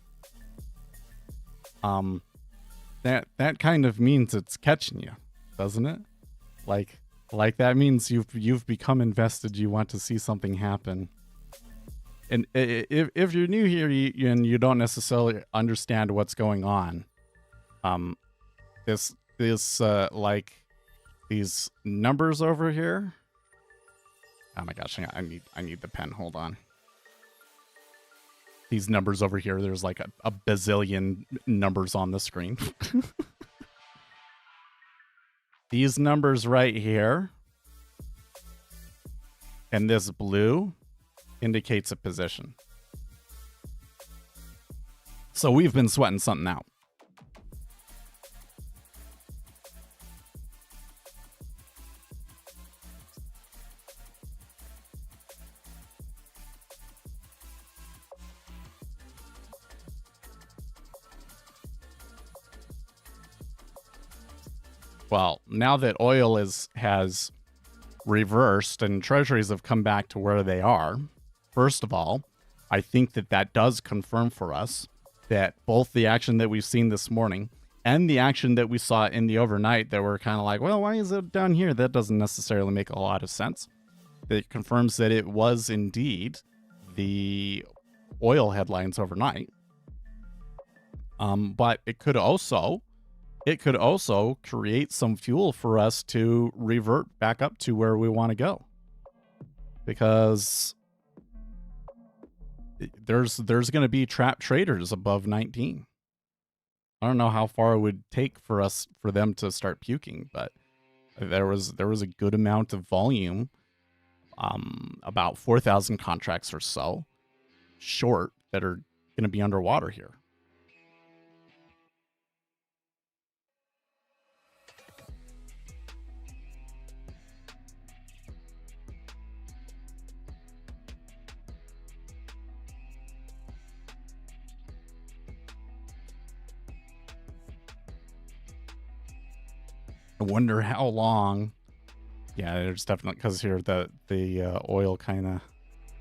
that kind of means it's catching you, doesn't it? Like that means you've become invested. You want to see something happen. And if you're new here and you don't necessarily understand what's going on, this like these numbers over here. Oh my gosh, I need the pen. Hold on. These numbers over here, there's like a bazillion numbers on the screen. These numbers right here and this blue indicates a position. So we've been sweating something out. Well, now that oil has reversed and treasuries have come back to where they are, first of all, I think that does confirm for us that both the action that we've seen this morning and the action that we saw in the overnight that we're kind of like, well, why is it down here? That doesn't necessarily make a lot of sense. It confirms that it was indeed the oil headlines overnight. But it could also create some fuel for us to revert back up to where we want to go. Because there's going to be trapped traders above 19. I don't know how far it would take for them to start puking, but there was a good amount of volume, about 4,000 contracts or so short that are going to be underwater here. I wonder how long. Yeah, there's definitely, because here the oil kind of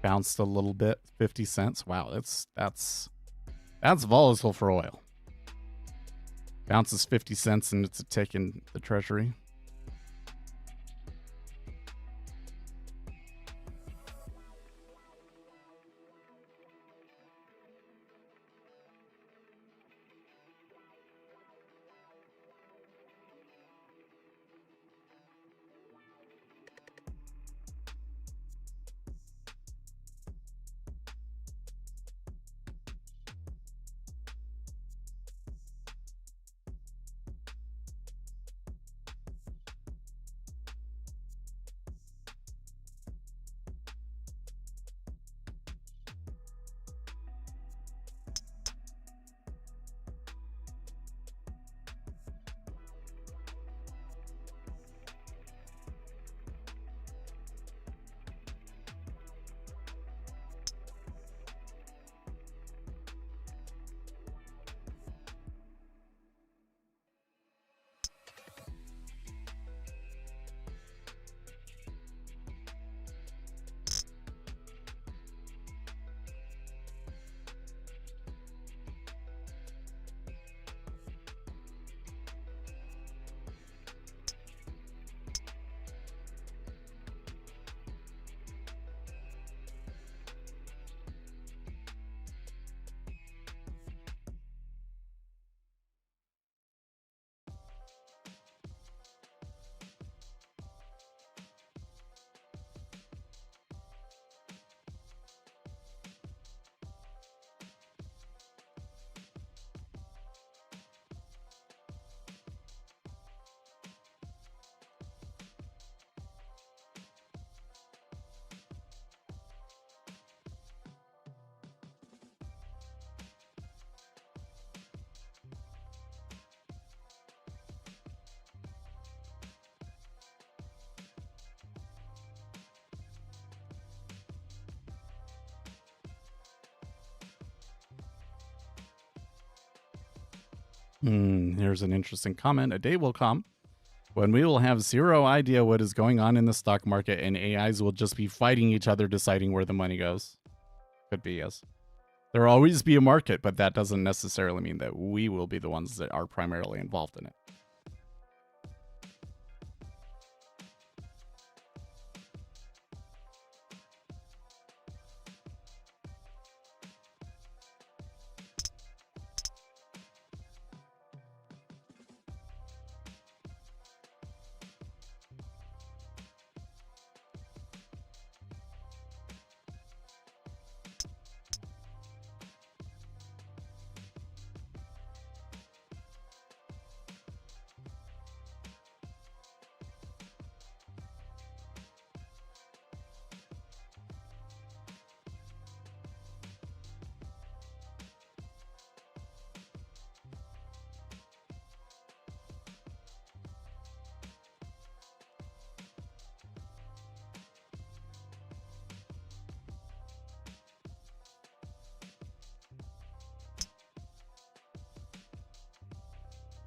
bounced a little bit, 50 cents. Wow, that's volatile for oil. Bounces 50 cents and it's a tick in the treasury. Here's an interesting comment. A day will come when we will have zero idea what is going on in the stock market and AIs will just be fighting each other deciding where the money goes. Could be, yes. There will always be a market, but that doesn't necessarily mean that we will be the ones that are primarily involved in it.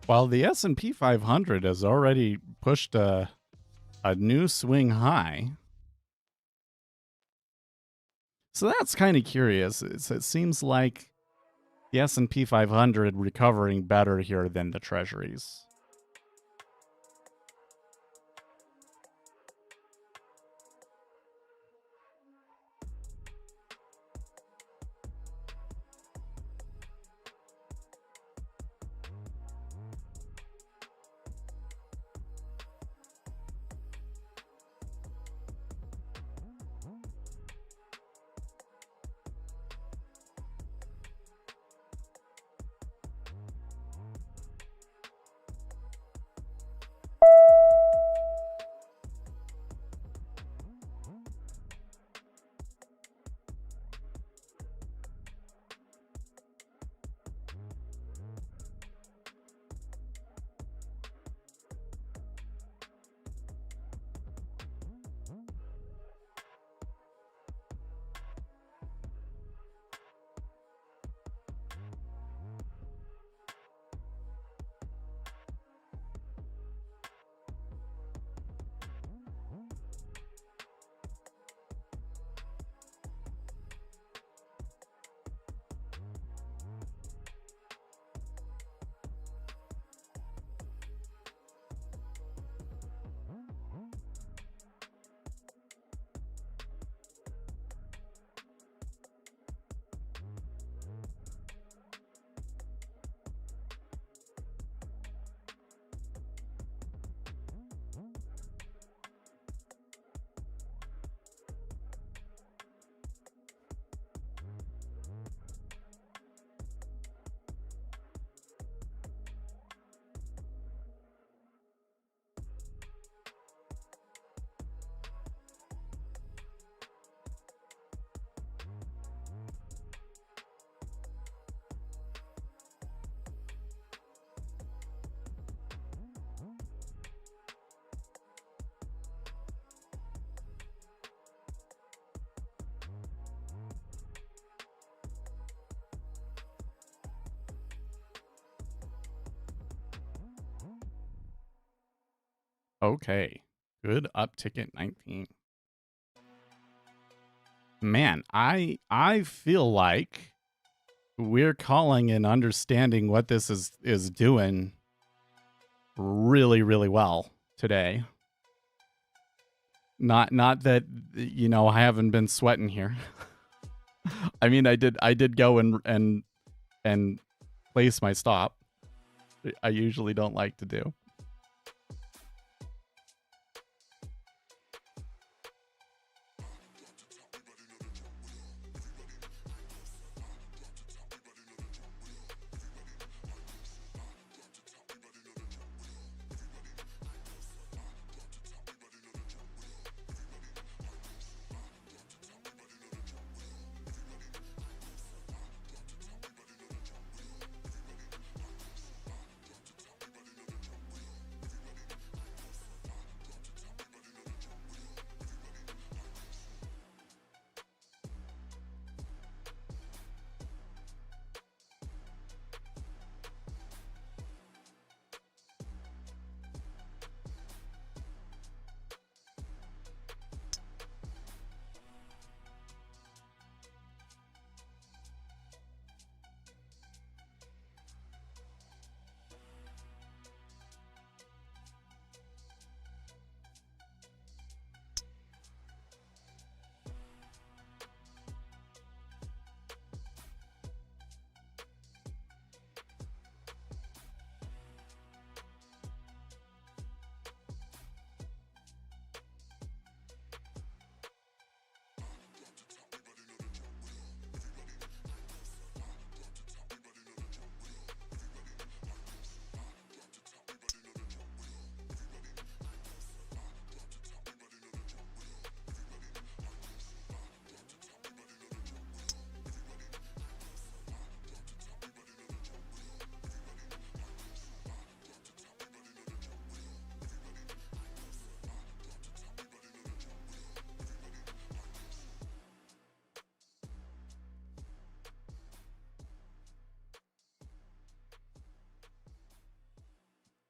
While the S&P 500 has already pushed a new swing high. So that's kind of curious. It seems like the S&P 500 recovering better here than the Treasuries. Okay. Good uptick at 19. Man, I feel like we're calling and understanding what this is doing really, really well today. Not that I haven't been sweating here. I mean, I did go and place my stop. I usually don't like to do.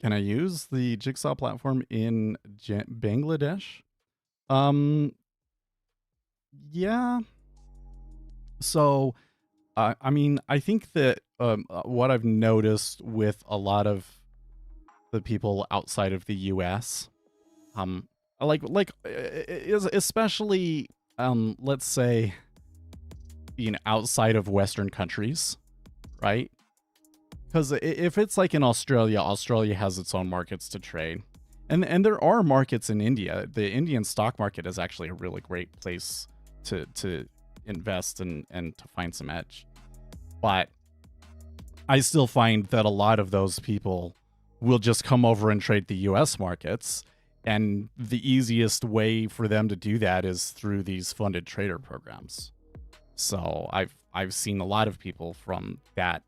Can I use the Jigsaw platform in Bangladesh? Um, yeah. So, I mean, I think that what I've noticed with a lot of the people outside of the U.S., um, is especially, let's say, outside of Western countries, right? Because if it's like in Australia, Australia has its own markets to trade. And there are markets in India. The Indian stock market is actually a really great place to invest and to find some edge. But I still find that a lot of those people will just come over and trade the US markets. And the easiest way for them to do that is through these funded trader programs. So I've seen a lot of people from that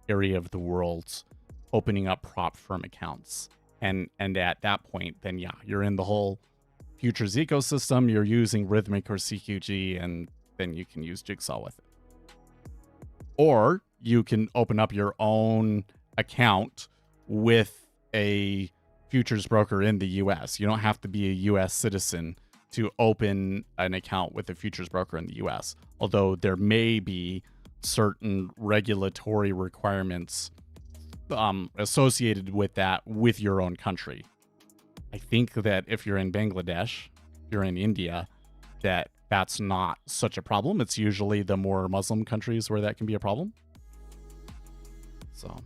area of the world opening up prop firm accounts. And at that point, then yeah, you're in the whole futures ecosystem. You're using Rhythmic or CQG, and then you can use Jigsaw with it. Or you can open up your own account with a futures broker in the US. You don't have to be a US citizen to open an account with a futures broker in the US, although there may be certain regulatory requirements associated with that with your own country. I think that if you're in Bangladesh, you're in India, that's not such a problem. It's usually the more Muslim countries where that can be a problem. So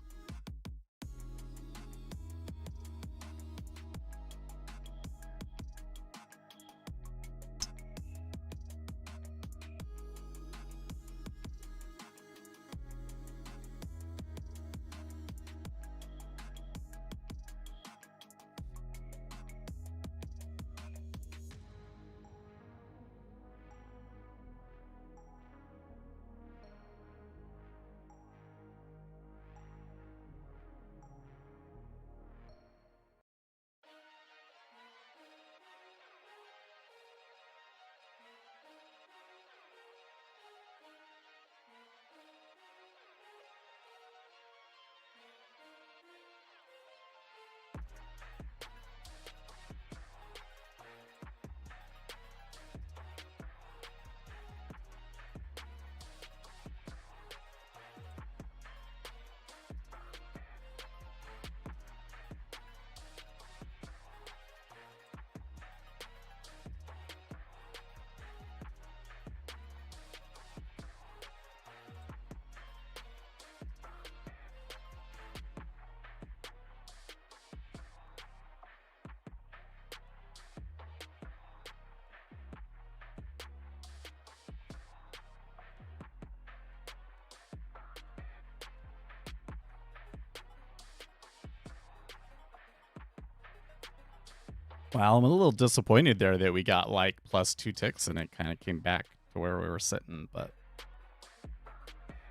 well, I'm a little disappointed there that we got like plus 2 ticks and it kind of came back to where we were sitting, but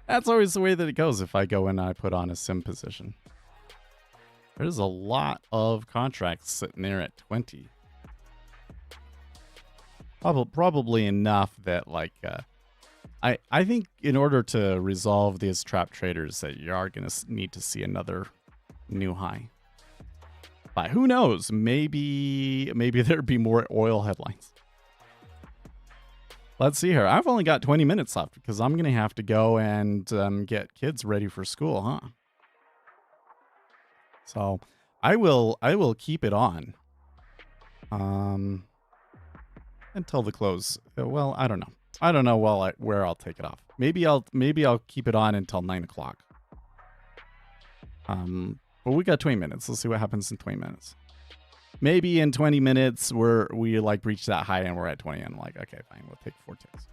that's always the way that it goes if I go and I put on a sim position. There's a lot of contracts sitting there at 20. Probably enough that like I think in order to resolve these trap traders that you are going to need to see another new high. But who knows? Maybe there'd be more oil headlines. Let's see here. I've only got 20 minutes left because I'm going to have to go and get kids ready for school, huh? So I will keep it on until the close. Well, I don't know. I don't know where I'll take it off. Maybe I'll keep it on until 9 o'clock. But we got 20 minutes. Let's see what happens in 20 minutes. Maybe in 20 minutes we like reach that high and we're at 20 and I'm like, okay, fine, we'll take 4 ticks.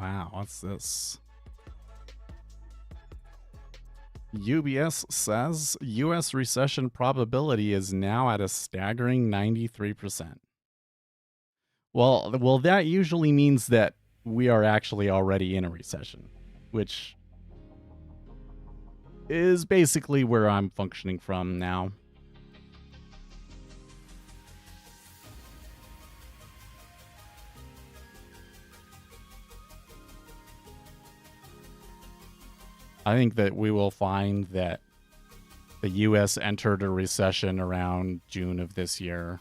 Wow, what's this? UBS says U.S. recession probability is now at a staggering 93%. Well, that usually means that we are actually already in a recession, which is basically where I'm functioning from now. I think that we will find that the U.S. entered a recession around June of this year.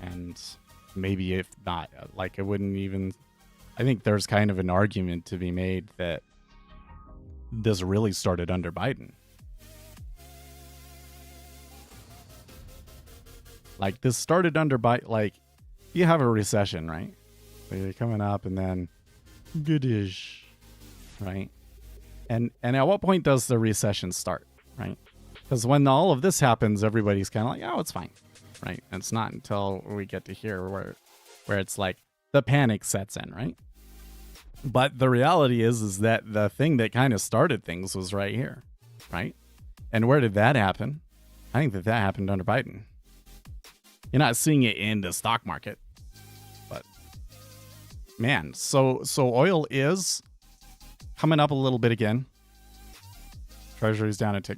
And maybe if not, like it wouldn't even... I think there's kind of an argument to be made that this really started under Biden. Like, this started under Biden. Like, you have a recession, right? So you're coming up and then goodish, right? And at what point does the recession start, right? Because when all of this happens, everybody's kind of like, oh, it's fine, right? And it's not until we get to here where it's like the panic sets in, right? But the reality is that the thing that kind of started things was right here, right? And where did that happen? I think that happened under Biden. You're not seeing it in the stock market, but man, so oil is coming up a little bit again. Treasuries down a tick.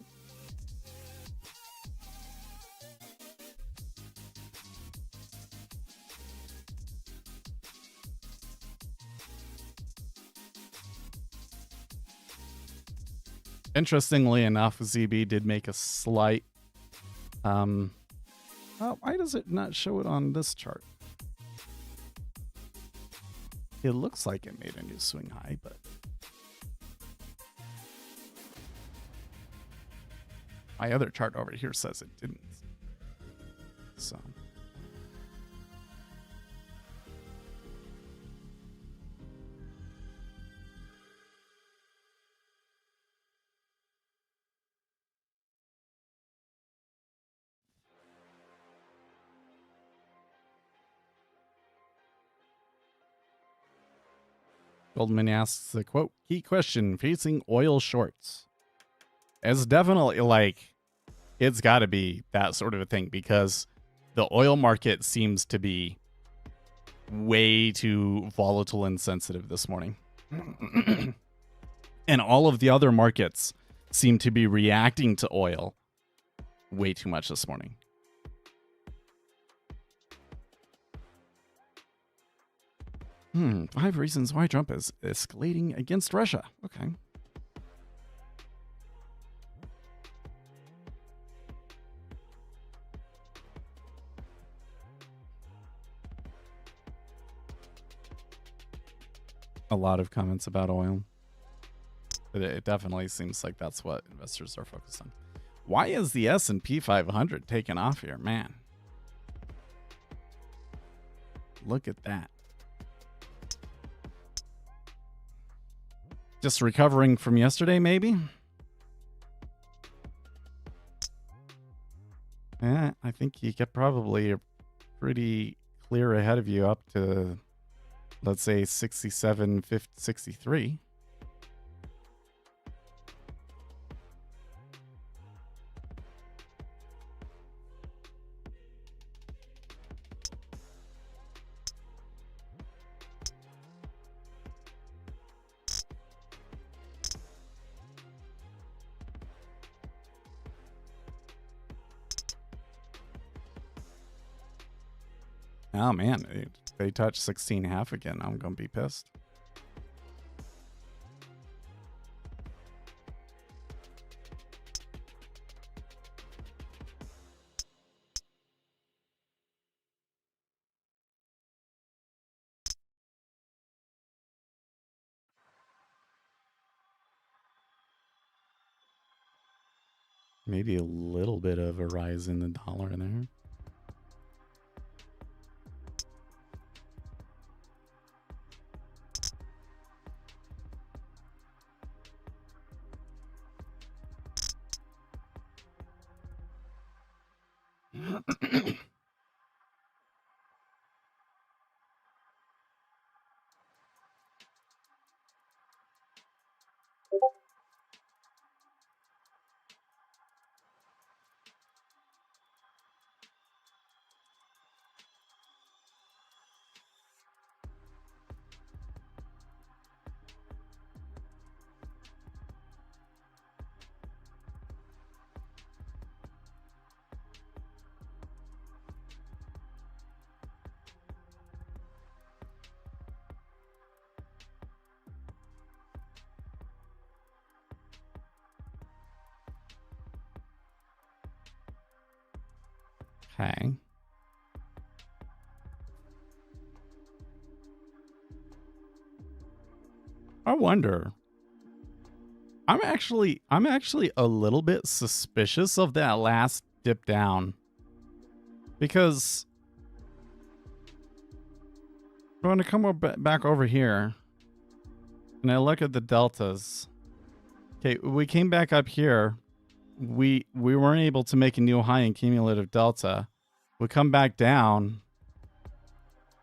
Interestingly enough, ZB did make a slight... oh, why does it not show it on this chart? It looks like it made a new swing high, but... my other chart over here says it didn't. So... Goldman asks the quote, key question facing oil shorts. It's definitely like, it's got to be that sort of a thing because the oil market seems to be way too volatile and sensitive this morning. And all of the other markets seem to be reacting to oil way too much this morning. Five reasons why Trump is escalating against Russia. Okay. A lot of comments about oil. But it definitely seems like that's what investors are focused on. Why is the S&P 500 taking off here? Man. Look at that. Just recovering from yesterday, maybe? Yeah, I think you get probably a pretty clear ahead of you up to, let's say, 67, 50, 63. Oh man, they touch 16.5 again. I'm gonna be pissed. Maybe a little bit of a rise in the dollar there. Okay. I wonder. I'm actually a little bit suspicious of that last dip down. Because when I come back over here and I look at the deltas. Okay, we came back up here. We weren't able to make a new high in cumulative delta. We come back down.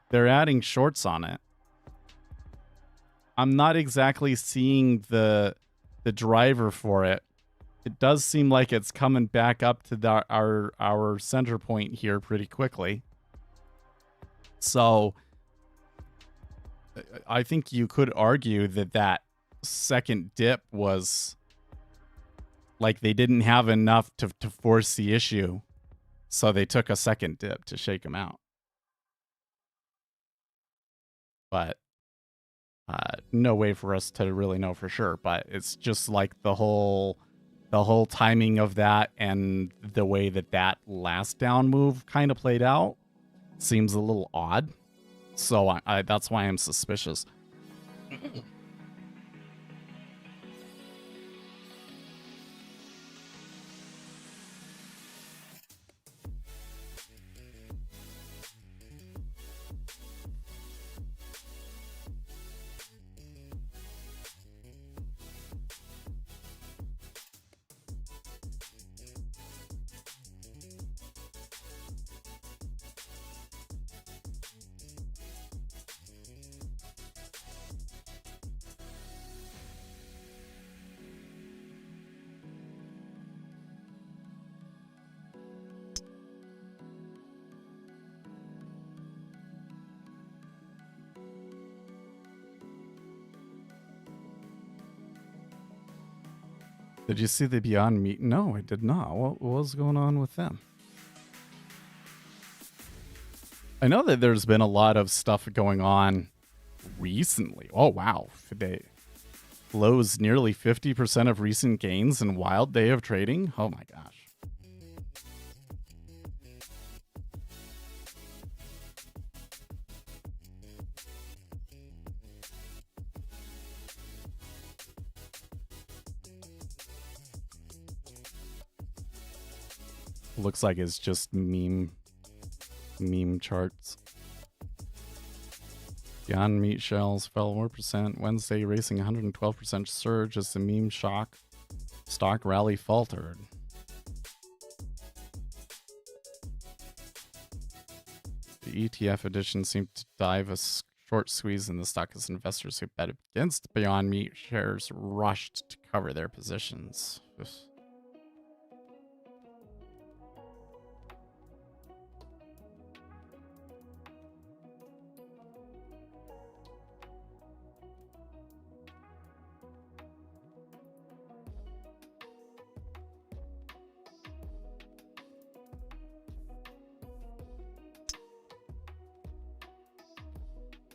They're adding shorts on it. I'm not exactly seeing the driver for it. It does seem like it's coming back up to our center point here pretty quickly. So I think you could argue that second dip was like they didn't have enough to force the issue. So they took a second dip to shake them out. But no way for us to really know for sure. But it's just like the whole timing of that and the way that last down move kind of played out seems a little odd. So I that's why I'm suspicious. Did you see the Beyond Meat? No, I did not. What was going on with them? I know that there's been a lot of stuff going on recently. Oh, wow. They closed nearly 50% of recent gains in wild day of trading. Oh, my gosh. Looks like it's just meme charts. Beyond Meat shells fell 4%. Wednesday racing 112% surge as the meme stock rally faltered. The ETF edition seemed to dive a short squeeze in the stock as investors who bet against Beyond Meat shares rushed to cover their positions.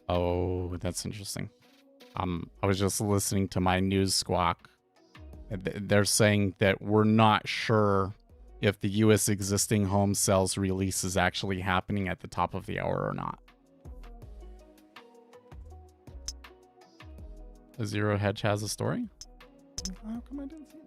Oh, that's interesting. I was just listening to my news squawk. They're saying that we're not sure if the U.S. existing home sales release is actually happening at the top of the hour or not. A Zero Hedge has a story? How come I didn't see it?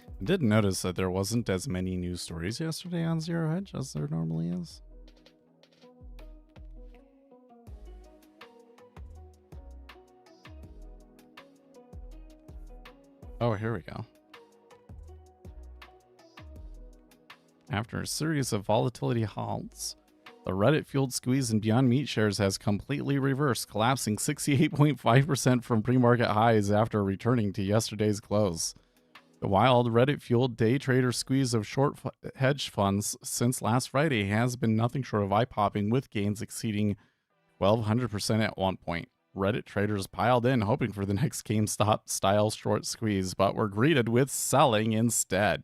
I did notice that there wasn't as many news stories yesterday on Zero Hedge as there normally is. Oh, here we go. After a series of volatility halts, The Reddit-fueled squeeze in Beyond Meat shares has completely reversed, collapsing 68.5% from pre-market highs after returning to yesterday's close. The wild Reddit-fueled day trader squeeze of short hedge funds since last Friday has been nothing short of eye-popping, with gains exceeding 1,200% at one point. Reddit traders piled in, hoping for the next GameStop-style short squeeze, but were greeted with selling instead.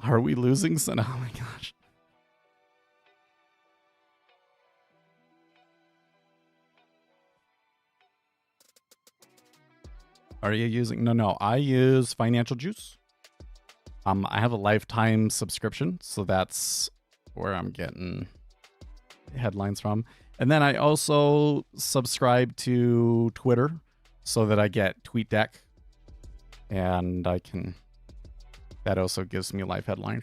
Are we losing? Oh my gosh. Are you using? No, I use Financial Juice. I have a lifetime subscription, so that's where I'm getting headlines from. And then I also subscribe to Twitter so that I get TweetDeck, and that also gives me live headlines.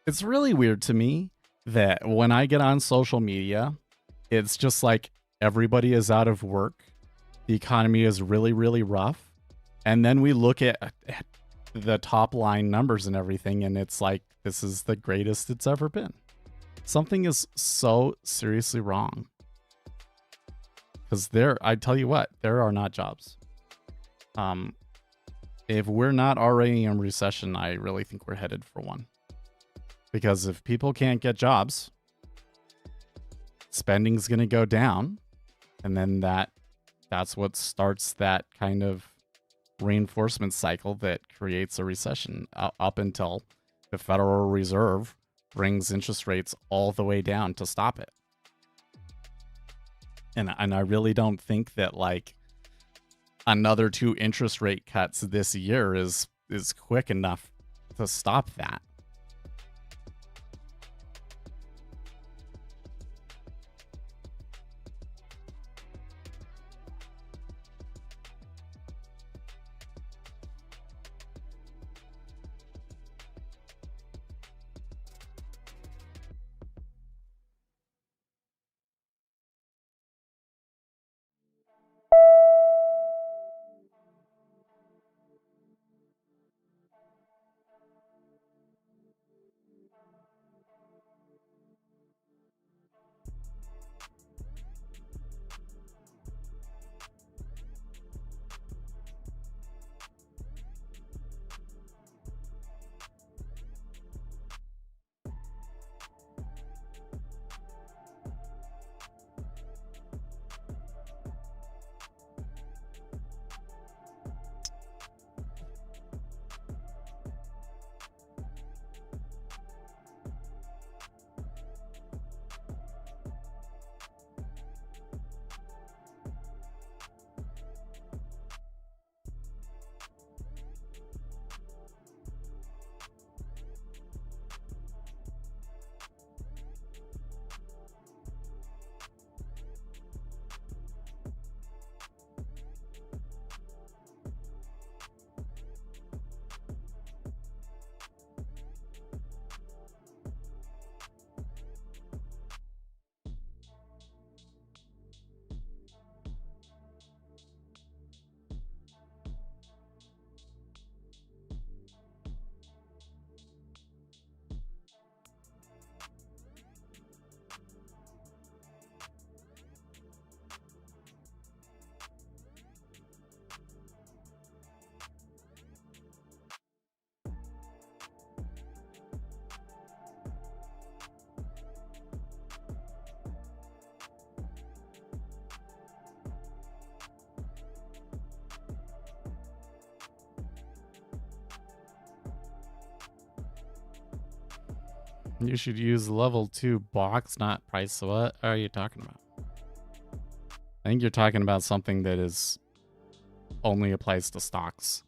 It's really weird to me that when I get on social media, it's just like everybody is out of work. The economy is really, really rough. And then we look at the top line numbers and everything, and it's like, this is the greatest it's ever been. Something is so seriously wrong. Because I tell you what, there are not jobs. If we're not already in recession, I really think we're headed for one. Because if people can't get jobs, spending's going to go down, and then that's what starts that kind of reinforcement cycle that creates a recession up until the Federal Reserve brings interest rates all the way down to stop it. And I really don't think that like another 2 interest rate cuts this year is quick enough to stop that. You should use level 2 box, not price. So what are you talking about? I think you're talking about something that is only applies to stocks.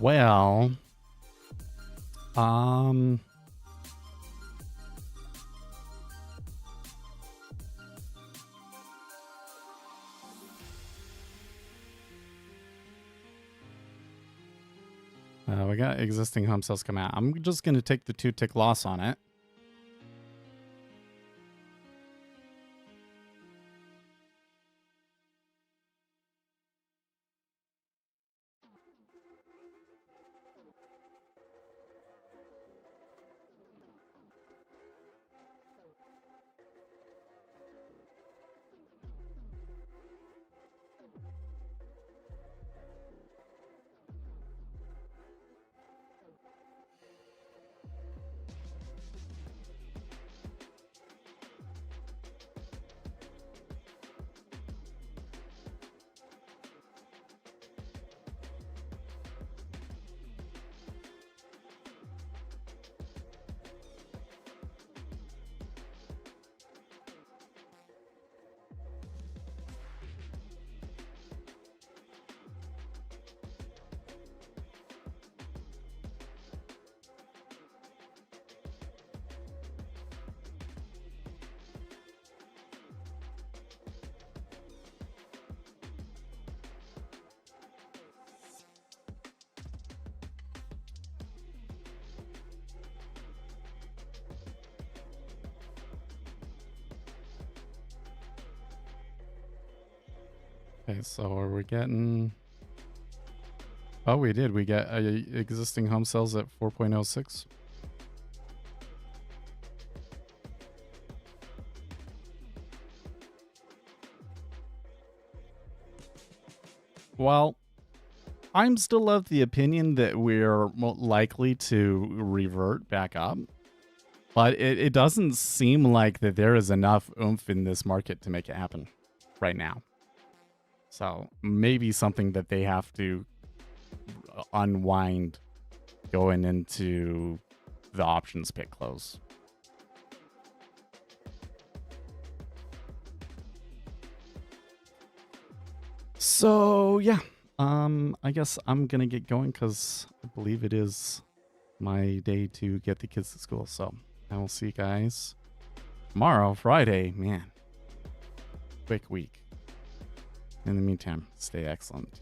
Well, we got existing home sales come out. I'm just going to take the 2-tick loss on it. Okay, so are we getting... Oh, we did. We got existing home sales at 4.06. Well, I'm still of the opinion that we're more likely to revert back up. But it doesn't seem like that there is enough oomph in this market to make it happen right now. So maybe something that they have to unwind going into the options pit close. So yeah, I guess I'm gonna get going because I believe it is my day to get the kids to school. So I will see you guys tomorrow, Friday. Man, quick week. In the meantime, stay excellent.